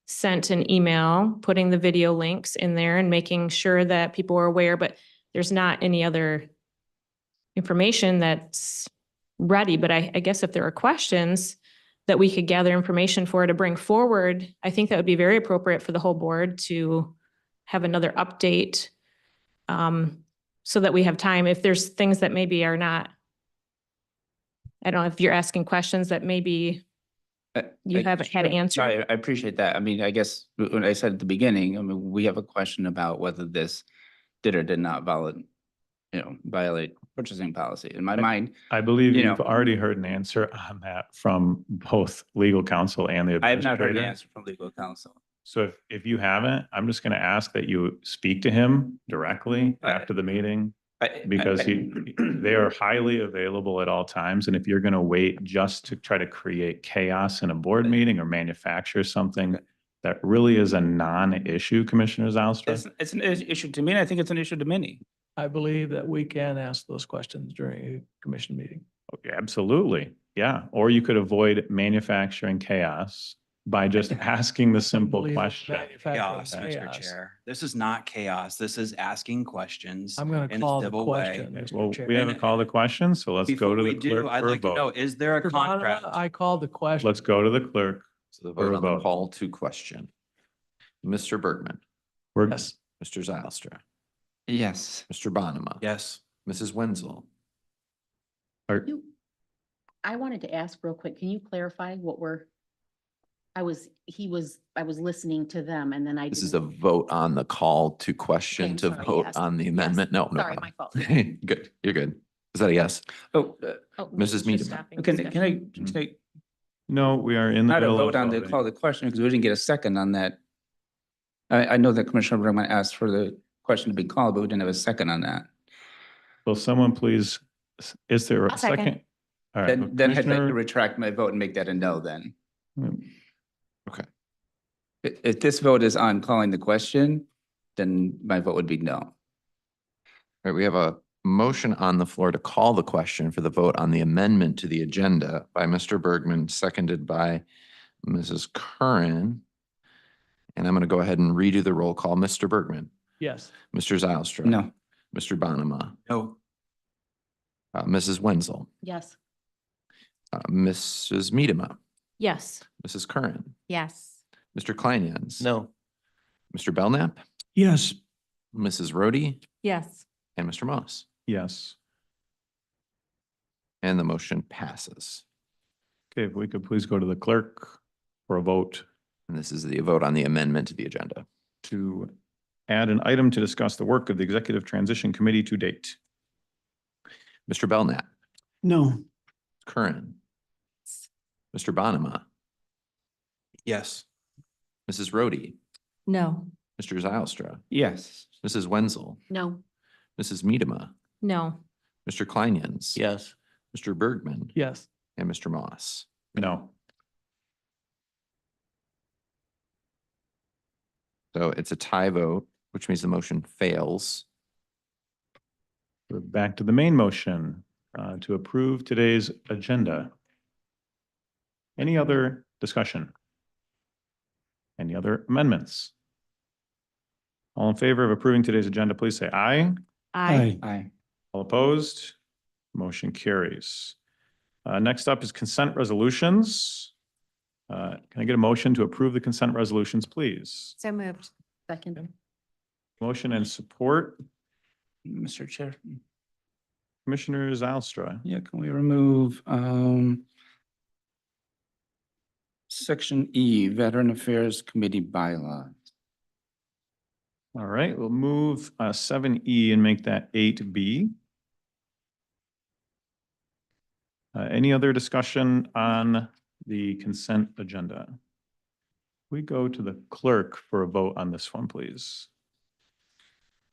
sent an email, putting the video links in there and making sure that people are aware, but there's not any other information that's ready. But I guess if there are questions that we could gather information for to bring forward, I think that would be very appropriate for the whole board to have another update, so that we have time. If there's things that maybe are not, I don't know if you're asking questions that maybe you haven't had answered. I appreciate that. I mean, I guess when I said at the beginning, we have a question about whether this did or did not violate purchasing policy. In my mind, I believe You you've know. already heard an answer on that from both legal counsel and the I have not heard the administrator. answer from legal counsel. So if you haven't, I'm just going to ask that you speak to him directly after the meeting because they are highly available at all times. And if you're going to wait just to try to create chaos in a board meeting or manufacture something that really is a non-issue, Commissioner Zalstra. It's an issue to me, and I think it's an issue to many. I believe that we can ask those questions during a commission meeting. Okay, absolutely. Yeah. Or you could avoid manufacturing chaos by just asking the simple Believe it's question. manufacturing Chaos, Mr. chaos. Chair. This is not chaos. This is asking questions I'm going in to a call the civil way. question, Okay, Mr. well, Chair. we haven't called the question, so let's go Before to we the do, clerk I'd for a like to know, vote. is there a Mr. Bonner, contract? I called the question. Let's go to the clerk. So the For a vote on the vote. call to question. Mr. Bergman, We're, Yes. Mr. Zylstra, Yes. Mr. Bonema. Yes. Mrs. Wenzel. I wanted to ask real quick, can you clarify what I was listening to them and then I. This is a vote on the call to question I'm to sorry, vote yes, on the yes. amendment. No, no. Sorry, my problem. fault. Good, you're good. Is that a yes? Oh, Oh, Mrs. just Meadam. stopping can discussion. I say, no, we are in the not a middle of vote on the voting. call the question because we didn't get a second on that. I know that Commissioner Bergman asked for the question to be called, but we didn't have a second on that. Will someone please, is there a I'll second. second? All right, Then I'd like to Commissioner, retract my vote and make that a no then. Okay. If this vote is on calling the question, then my vote would be no. All right, we have a motion on the floor to call the question for the vote on the amendment to the agenda by Mr. Bergman, seconded by Mrs. Curran. And I'm going to go ahead and redo the roll call. Mr. Bergman, Yes. Mr. Zylstra. No. Mr. Bonema, No. Mrs. Wenzel, Yes. Mrs. Miedema, Yes. Mrs. Curran, Yes. Mr. Kleinjans. No. Mr. Belknap, Yes. Mrs. Rhodey, Yes. and Mr. Moss. yes. And the motion passes. Okay, if we could please go to the clerk for a vote And this is the vote on the amendment to the agenda. to add an item to discuss the work of the Executive Transition Committee to date. Mr. Belknap, No. Curran, Mr. Bonema, Yes. Mrs. Rhodey, No. Mr. Zylstra, Yes. Mrs. Wenzel, No. Mrs. Medema, No. Mr. Kleinens. Yes. Mr. Bergman. Yes. And Mr. Moss. No. So it's a tie vote, which means the motion fails. We're back to the main motion to approve today's agenda. Any other discussion? Any other amendments? All in favor of approving today's agenda, please say aye. Aye. Aye. All opposed? Motion carries. Next up is consent resolutions. Can I get a motion to approve the consent resolutions, please? So moved. Second. Motion and support. Mr. Chair, Commissioner Zylstra. yeah, can we remove Section E, Veteran Affairs Committee bylaws? All right, we'll move 7E and make that 8B. Any other discussion on the consent agenda? We go to the clerk for a vote on this one, please.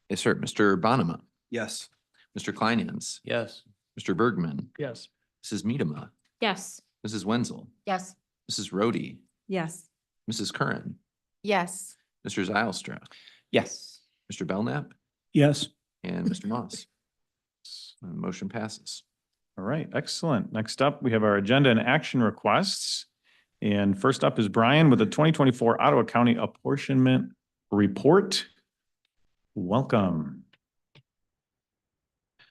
Yes, sir. Mr. Bonema, Yes. Mr. Kleinens, Yes. Mr. Bergman, Yes. Mrs. Medema, Yes. Mrs. Wenzel, Yes. Mrs. Rhodey, Yes. Mrs. Curran, Yes. Mr. Zylstra, Yes. Mr. Belknap, Yes. and Mr. Moss. Motion passes. All right, excellent. Next up, we have our agenda and action requests. And first up is Brian with the 2024 Ottawa County Apportionment Report. Welcome.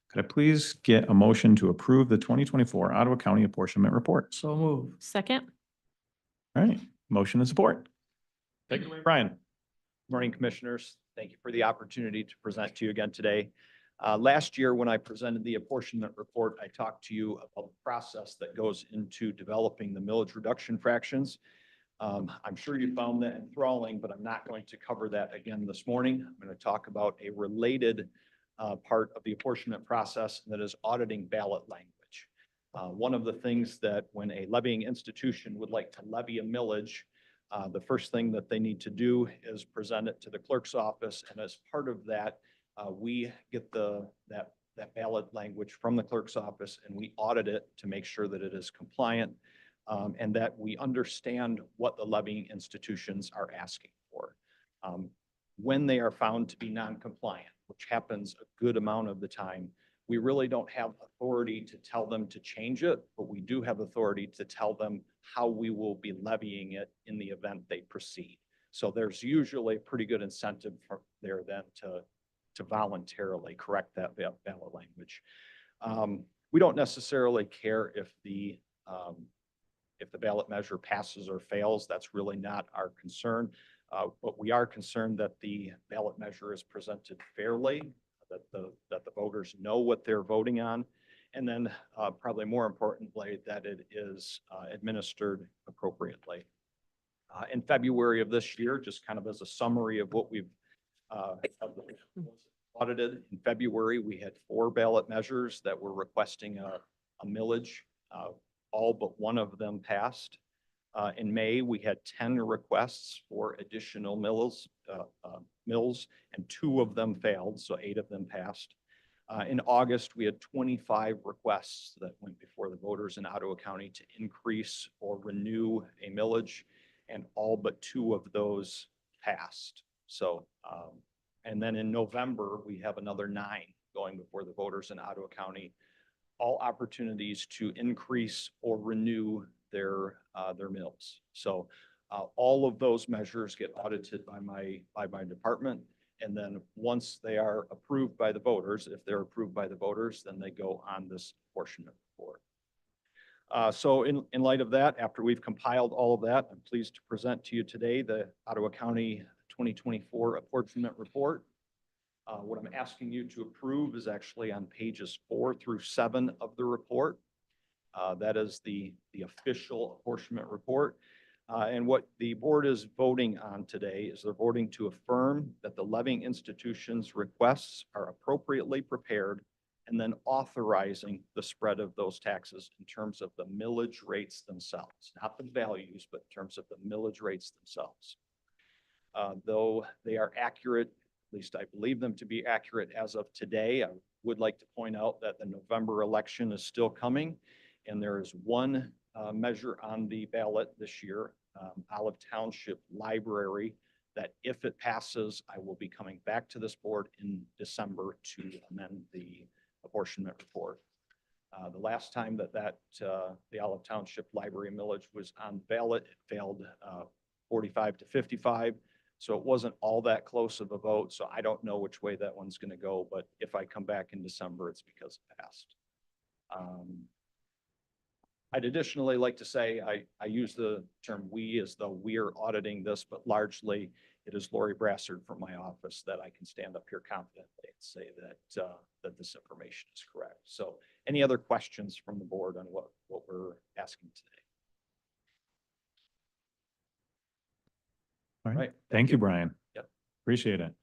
Could I please get a motion to approve the 2024 Ottawa County Apportionment Report? So move. Second. All right, motion and support. Take it away, Brian. Morning, Commissioners. Thank you for the opportunity to present to you again today. Last year, when I presented the apportionment report, I talked to you about the process that goes into developing the millage reduction fractions. I'm sure you found that enthralling, but I'm not going to cover that again this morning. I'm going to talk about a related part of the apportionment process, and that is auditing ballot language. One of the things that when a levying institution would like to levy a millage, the first thing that they need to do is present it to the clerk's office. And as part of that, we get that ballot language from the clerk's office and we audit it to make sure that it is compliant and that we understand what the levying institutions are asking for. When they are found to be non-compliant, which happens a good amount of the time, we really don't have authority to tell them to change it, but we do have authority to tell them how we will be levying it in the event they proceed. So there's usually a pretty good incentive there then to voluntarily correct that ballot language. We don't necessarily care if the ballot measure passes or fails. That's really not our concern. But we are concerned that the ballot measure is presented fairly, that the voters know what they're voting on, and then probably more importantly, that it is administered appropriately. In February of this year, just kind of as a summary of what we've audited, in February, we had 4 ballot measures that were requesting a millage. All but one of them passed. In May, we had 10 requests for additional mills, and 2 of them failed, so 8 of them passed. In August, we had 25 requests that went before the voters in Ottawa County to increase or renew a millage, and all but 2 of those passed. So, and then in November, we have another 9 going before the voters in Ottawa County, all opportunities to increase or renew their mills. So all of those measures get audited by my department. And then once they are approved by the voters, if they're approved by the voters, then they go on this apportionment report. So in light of that, after we've compiled all of that, I'm pleased to present to you today the Ottawa County 2024 apportionment report. What I'm asking you to approve is actually on pages 4 through 7 of the report. That is the official apportionment report. And what the board is voting on today is they're voting to affirm that the levying institution's requests are appropriately prepared and then authorizing the spread of those taxes in terms of the millage rates themselves, not the values, but in terms of the millage rates themselves. Though they are accurate, at least I believe them to be accurate as of today, I would like to point out that the November election is still coming, and there is one measure on the ballot this year, Olive Township Library, that if it passes, I will be coming back to this board in December to amend the apportionment report. The last time that the Olive Township Library millage was on the ballot, it failed 45 to 55. So it wasn't all that close of a vote. So I don't know which way that one's going to go, but if I come back in December, it's because it passed. I'd additionally like to say, I use the term we as though we are auditing this, but largely it is Lori Brassard from my office that I can stand up here confidently and say that this information is correct. So any other questions from the board on what we're asking today? All right. Right. Thank you, Brian. Yep. Appreciate it.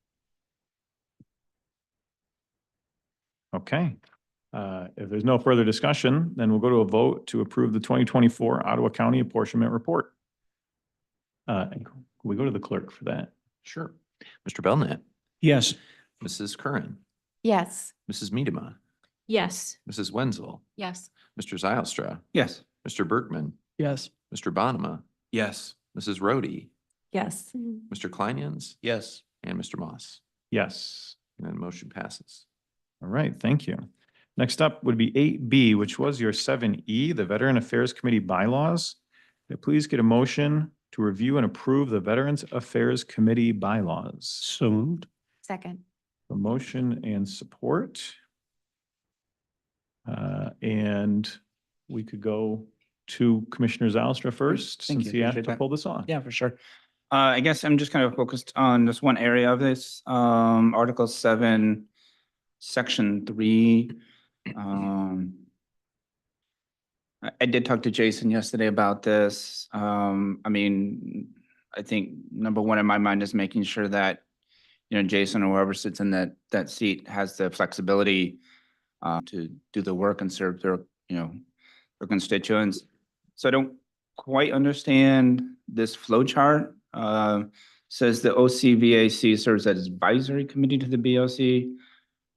Okay. If there's no further discussion, then we'll go to a vote to approve the 2024 Ottawa County Apportionment Report. Can we go to the clerk for that? Sure. Mr. Belknap, Yes. Mrs. Curran, Yes. Mrs. Miedema, Yes. Mrs. Wenzel, Yes. Mr. Zylstra, Yes. Mr. Bergman, Yes. Mr. Bonema, Yes. Mrs. Rhodey, Yes. Mr. Kleinens, Yes. and Mr. Moss. Yes. And then motion passes. All right. Thank you. Next up would be 8B, which was your 7E, the Veteran Affairs Committee bylaws. Please get a motion to review and approve the Veterans Affairs Committee bylaws. So moved. Second. A motion and support. And we could go to Commissioner Zylstra first, Thank since you. he asked Appreciate to that. pull this off. Yeah, for sure. I guess I'm just kind of focused on this one area of this, Article 7, Section 3. I did talk to Jason yesterday about this. I mean, I think number one in my mind is making sure that, Jason or whoever sits in that seat has the flexibility to do the work and serve their, their constituents. So I don't quite understand this flow chart. Says the OCVAC serves as advisory committee to the BOC.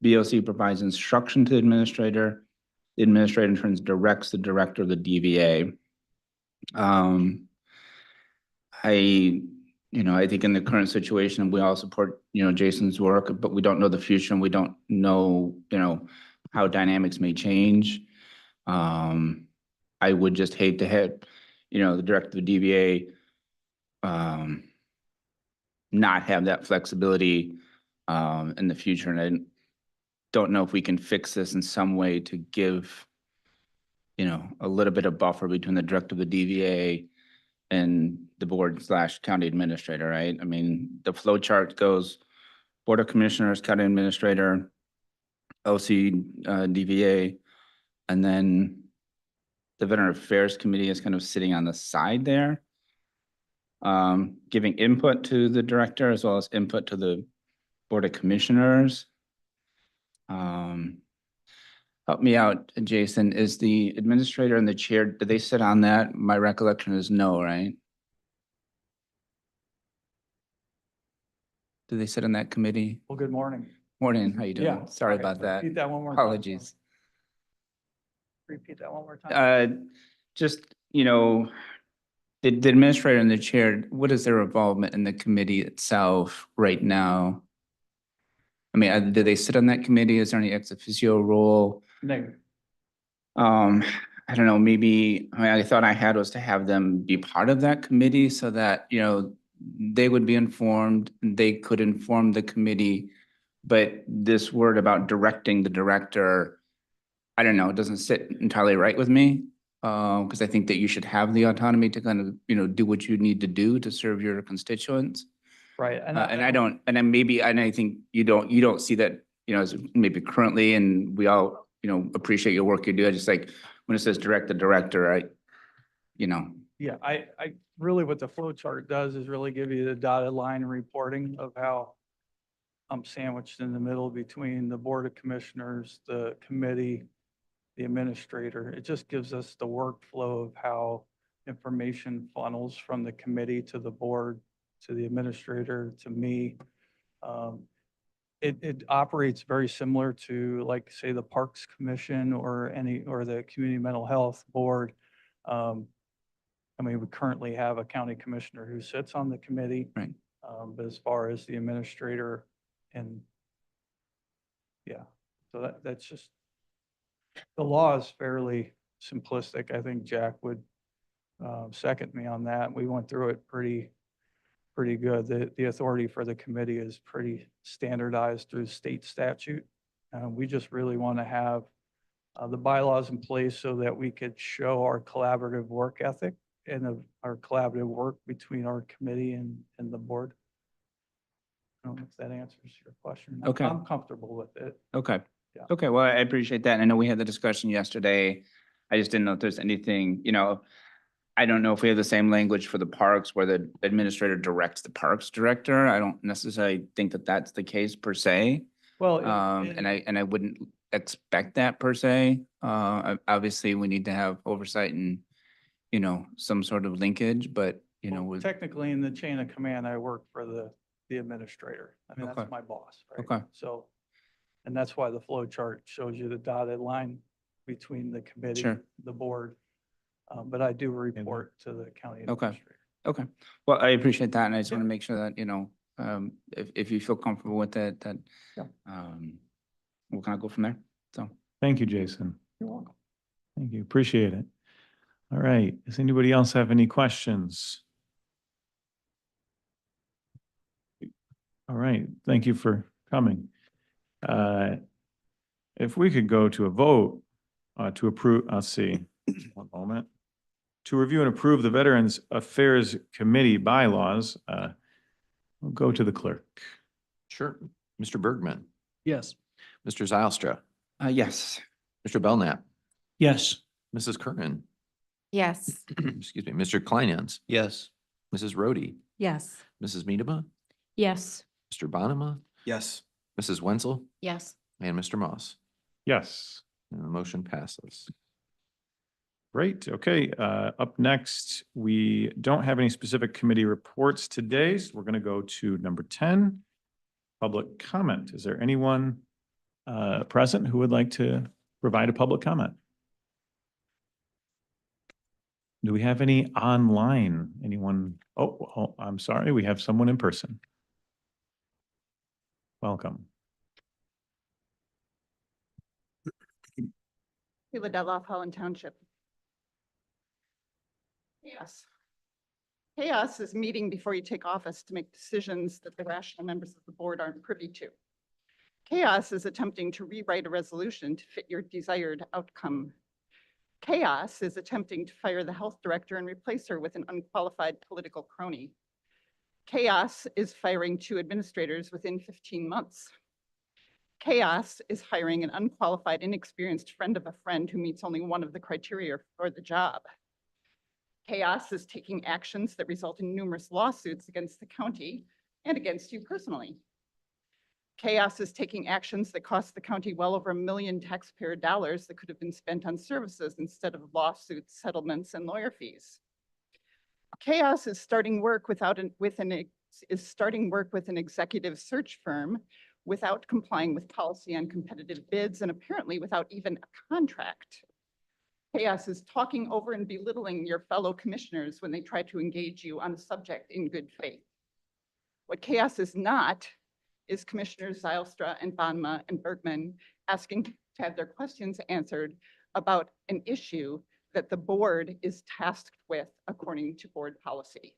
BOC provides instruction to the administrator. The administrator in turn directs the director of the DVA. I think in the current situation, we all support, Jason's work, but we don't know the future and we don't know, how dynamics may change. I would just hate to have, the director of the DVA not have that flexibility in the future. And I don't know if we can fix this in some way to give, a little bit of buffer between the director of the DVA and the board/county administrator, right? I mean, the flow chart goes Board of Commissioners, County Administrator, OC, DVA, and then the Veteran Affairs Committee is kind of sitting on the side there, giving input to the director as well as input to the Board of Commissioners. Help me out, Jason. Is the administrator and the chair, do they sit on that? My recollection is no, right? Do they sit on that committee? Well, good morning. Morning, how you doing? Yeah. Sorry Okay, about that. Repeat that one more time. Apologies. Repeat that one more time. Just, the administrator and the chair, what is their involvement in the committee itself right now? I mean, do they sit on that committee? Is there any ex officio role? Negative. I don't know, maybe, I thought I had was to have them be part of that committee so that, they would be informed, they could inform the committee. But this word about directing the director, I don't know, it doesn't sit entirely right with me. Because I think that you should have the autonomy to kind of, do what you need to do to serve your constituents. Right. And I think you don't see that, as maybe currently, and we all, appreciate your work you do. I just like, when it says direct the director, Yeah, I really what the flow chart does is really give you the dotted line reporting of how I'm sandwiched in the middle between the Board of Commissioners, the committee, the administrator. It just gives us the workflow of how information funnels from the committee to the board, to the administrator, to me. It operates very similar to, like, say, the Parks Commission or the Community Mental Health Board. I mean, we currently have a county commissioner who sits on the committee. Right. But as far as the administrator and, yeah, so that's just, the law is fairly simplistic. I think Jack would second me on that. We went through it pretty good. The authority for the committee is pretty standardized through state statute. We just really want to have the bylaws in place so that we could show our collaborative work ethic and our collaborative work between our committee and the board. I don't know if that answers your question. Okay. I'm comfortable with it. Okay. Yeah. Okay, well, I appreciate that. I know we had the discussion yesterday. I just didn't know if there's anything, I don't know if we have the same language for the parks where the administrator directs the parks director. I don't necessarily think that that's the case per se. Well, And I wouldn't expect that per se. Obviously, we need to have oversight and, some sort of linkage, but, with, technically in the chain of command, I work for the administrator. I mean, Okay. that's my boss, right? Okay. So, and that's why the flow chart shows you the dotted line between the committee, Sure. the board. But I do report to the county Okay. administrator. okay. Well, I appreciate that, and I just Yeah. want to make sure that, if you feel comfortable with it, that, Yeah. we'll kind of go from there. So. Thank you, Jason. You're welcome. Thank you. Appreciate it. All right. Does anybody else have any questions? All right. Thank you for coming. If we could go to a vote to approve, let's see, one moment. To review and approve the Veterans Affairs Committee bylaws, we'll go to the clerk. Sure. Mr. Bergman, Yes. Mr. Zylstra, Yes. Mr. Belknap, Yes. Mrs. Curran, Yes. excuse me, Mr. Kleinans, Yes. Mrs. Rhodey, Yes. Mrs. Medema, Yes. Mr. Bonema, Yes. Mrs. Wenzel, Yes. and Mr. Moss. Yes. And the motion passes. Great. Okay. Up next, we don't have any specific committee reports today, so we're going to go to number 10, public comment. Is there anyone present who would like to provide a public comment? Do we have any online? Anyone? Oh, I'm sorry. We have someone in person. Welcome. Sheila Detloff, Holland Township. Chaos. Chaos is meeting before you take office to make decisions that the rational members of the board aren't privy to. Chaos is attempting to rewrite a resolution to fit your desired outcome. Chaos is attempting to fire the health director and replace her with an unqualified political crony. Chaos is firing 2 administrators within 15 months. Chaos is hiring an unqualified, inexperienced friend of a friend who meets only one of the criteria for the job. Chaos is taking actions that result in numerous lawsuits against the county and against you personally. Chaos is taking actions that cost the county well over $1 million taxpayer dollars that could have been spent on services instead of lawsuits, settlements, and lawyer fees. Chaos is starting work with an executive search firm without complying with policy on competitive bids and apparently without even a contract. Chaos is talking over and belittling your fellow commissioners when they try to engage you on a subject in good faith. What chaos is not is Commissioners Zylstra and Bonema and Bergman asking to have their questions answered about an issue that the board is tasked with according to board policy.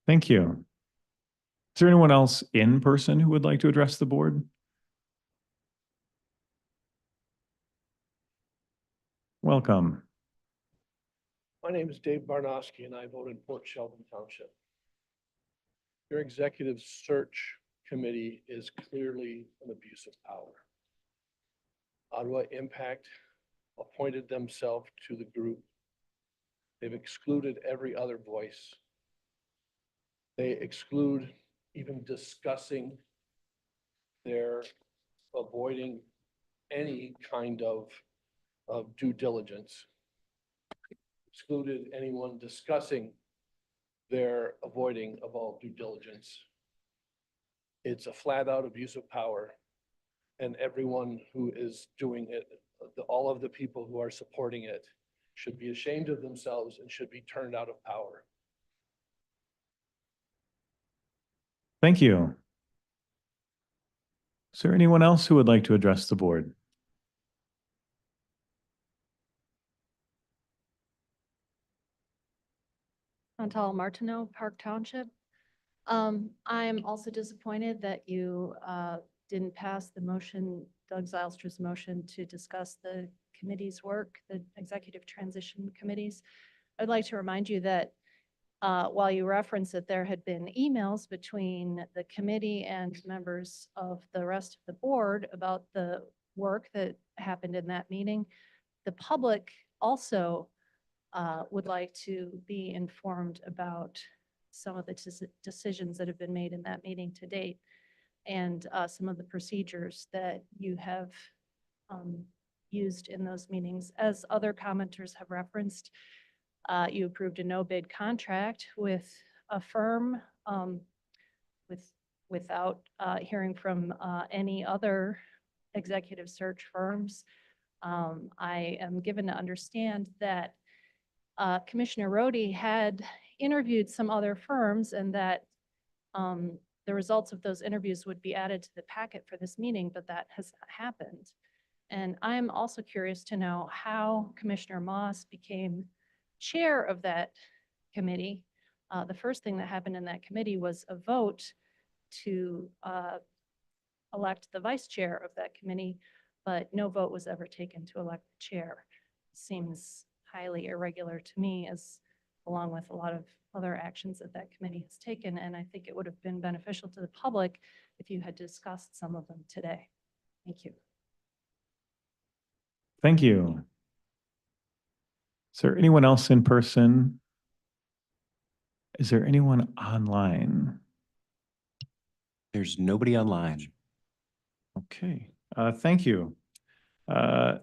Thank you. Is there anyone else in person who would like to address the board? Welcome. My name is Dave Barnowski and I vote in Port Sheldon Township. Your executive search committee is clearly an abuse of power. Ottawa Impact appointed themselves to the group. They've excluded every other voice. They exclude even discussing their avoiding any kind of due diligence. Excluded anyone discussing their avoiding of all due diligence. It's a flat out abuse of power. And everyone who is doing it, all of the people who are supporting it should be ashamed of themselves and should be turned out of power. Thank you. Is there anyone else who would like to address the board? Chantal Martineau, Park Township. I'm also disappointed that you didn't pass the motion, Doug Zylstra's motion to discuss the committee's work, the executive transition committees. I'd like to remind you that while you reference that there had been emails between the committee and members of the rest of the board about the work that happened in that meeting, the public also would like to be informed about some of the decisions that have been made in that meeting to date and some of the procedures that you have used in those meetings. As other commenters have referenced, you approved a no bid contract with a firm without hearing from any other executive search firms. I am given to understand that Commissioner Rohde had interviewed some other firms and that the results of those interviews would be added to the packet for this meeting, but that has not happened. And I'm also curious to know how Commissioner Moss became chair of that committee. The first thing that happened in that committee was a vote to elect the vice chair of that committee, but no vote was ever taken to elect the chair. Seems highly irregular to me, as along with a lot of other actions that that committee has taken. And I think it would have been beneficial to the public if you had discussed some of them today. Thank you. Thank you. Is there anyone else in person? Is there anyone online? There's nobody online. Okay, thank you.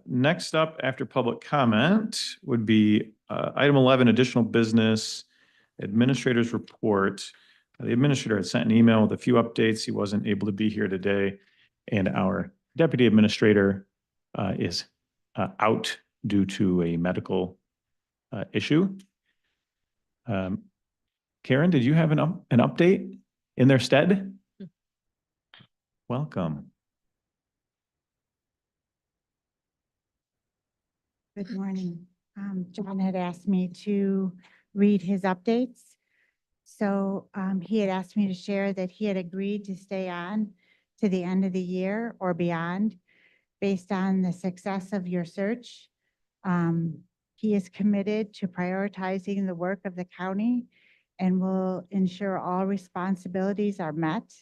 Next up after public comment would be item 11, additional business, administrator's report. The administrator had sent an email with a few updates. He wasn't able to be here today. And our deputy administrator is out due to a medical issue. Karen, did you have an update in their stead? Welcome. Good morning. John had asked me to read his updates. So he had asked me to share that he had agreed to stay on to the end of the year or beyond based on the success of your search. He is committed to prioritizing the work of the county and will ensure all responsibilities are met.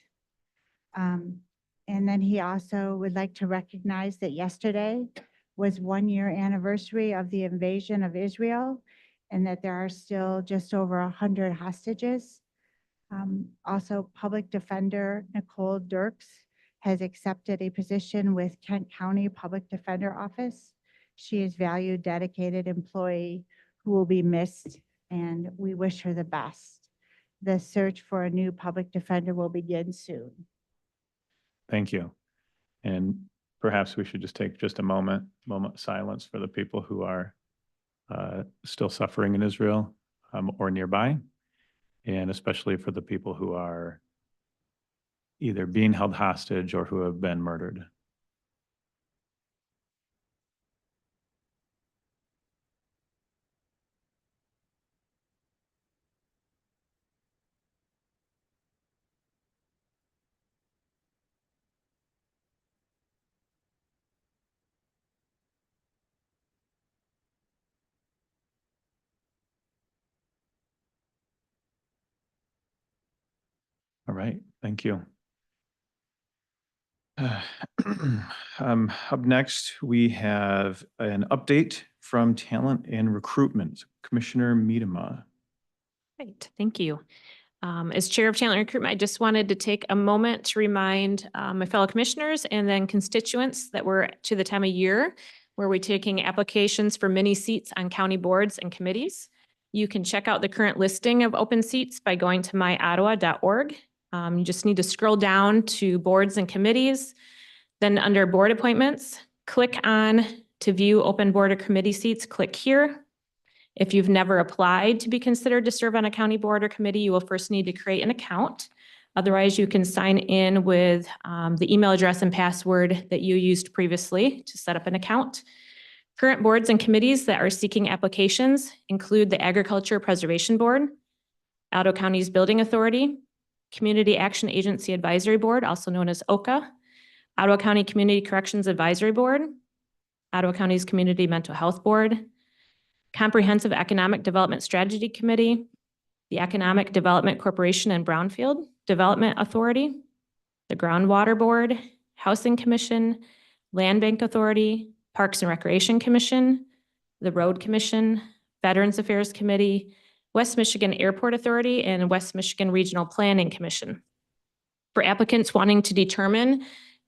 And then he also would like to recognize that yesterday was 1 year anniversary of the invasion of Israel and that there are still just over 100 hostages. Also, Public Defender Nicole Dirks has accepted a position with Kent County Public Defender Office. She is a valued, dedicated employee who will be missed, and we wish her the best. The search for a new public defender will begin soon. Thank you. And perhaps we should just take just a moment of silence for the people who are still suffering in Israel or nearby, and especially for the people who are either being held hostage or who have been murdered. All right, thank you. Up next, we have an update from Talent and Recruitment, Commissioner Miedema. Right, thank you. As Chair of Talent Recruitment, I just wanted to take a moment to remind my fellow commissioners and then constituents that we're to the time of year where we're taking applications for many seats on county boards and committees. You can check out the current listing of open seats by going to myottawa.org. You just need to scroll down to boards and committees. Then under board appointments, click on to view open board or committee seats, click here. If you've never applied to be considered to serve on a county board or committee, you will first need to create an account. Otherwise, you can sign in with the email address and password that you used previously to set up an account. Current boards and committees that are seeking applications include the Agriculture Preservation Board, Ottawa County's Building Authority, Community Action Agency Advisory Board, also known as OCA, Ottawa County Community Corrections Advisory Board, Ottawa County's Community Mental Health Board, Comprehensive Economic Development Strategy Committee, the Economic Development Corporation and Brownfield Development Authority, the Groundwater Board, Housing Commission, Land Bank Authority, Parks and Recreation Commission, the Road Commission, Veterans Affairs Committee, West Michigan Airport Authority, and West Michigan Regional Planning Commission. For applicants wanting to determine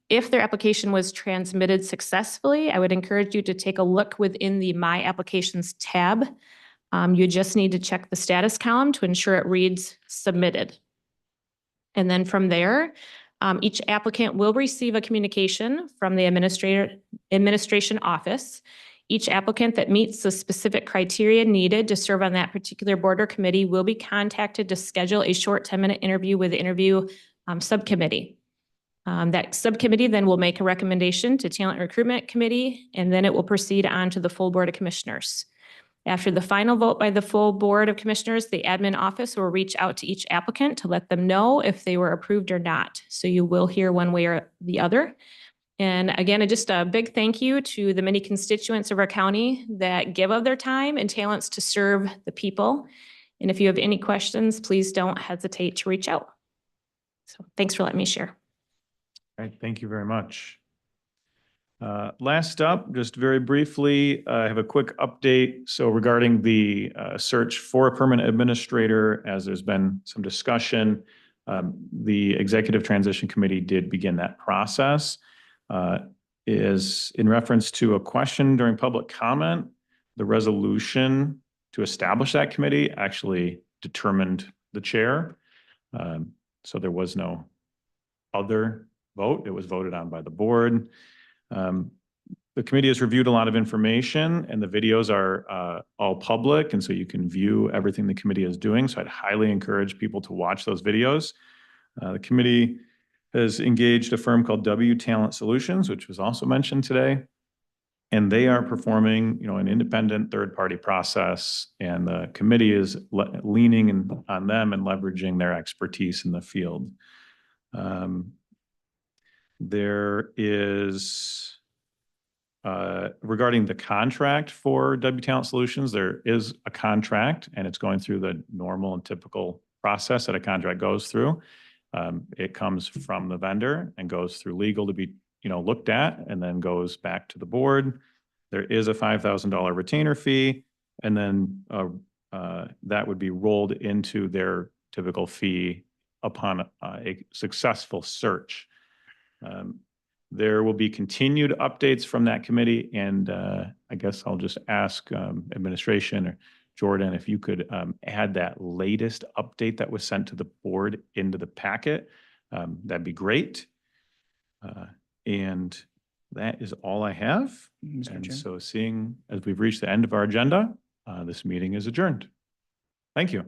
if their application was transmitted successfully, I would encourage you to take a look within the My Applications tab. You just need to check the status column to ensure it reads submitted. And then from there, each applicant will receive a communication from the administration office. Each applicant that meets the specific criteria needed to serve on that particular board or committee will be contacted to schedule a short 10-minute interview with the interview subcommittee. That subcommittee then will make a recommendation to Talent Recruitment Committee, and then it will proceed on to the full Board of Commissioners. After the final vote by the full Board of Commissioners, the admin office will reach out to each applicant to let them know if they were approved or not. So you will hear one way or the other. And again, just a big thank you to the many constituents of our county that give of their time and talents to serve the people. And if you have any questions, please don't hesitate to reach out. So thanks for letting me share. All right, thank you very much. Last up, just very briefly, I have a quick update. So regarding the search for a permanent administrator, as there's been some discussion, the Executive Transition Committee did begin that process. Is in reference to a question during public comment, the resolution to establish that committee actually determined the chair. So there was no other vote. It was voted on by the board. The committee has reviewed a lot of information and the videos are all public. And so you can view everything the committee is doing. So I'd highly encourage people to watch those videos. The committee has engaged a firm called W Talent Solutions, which was also mentioned today. And they are performing, an independent third-party process, and the committee is leaning on them and leveraging their expertise in the field. There is, regarding the contract for W Talent Solutions, there is a contract and it's going through the normal and typical process that a contract goes through. It comes from the vendor and goes through legal to be, looked at, and then goes back to the board. There is a $5,000 retainer fee, and then that would be rolled into their typical fee upon a successful search. There will be continued updates from that committee, and I guess I'll just ask administration or Jordan, if you could add that latest update that was sent to the board into the packet, that'd be great. And that is all I have. And so seeing as we've reached the end of our agenda, this meeting is adjourned. Thank you.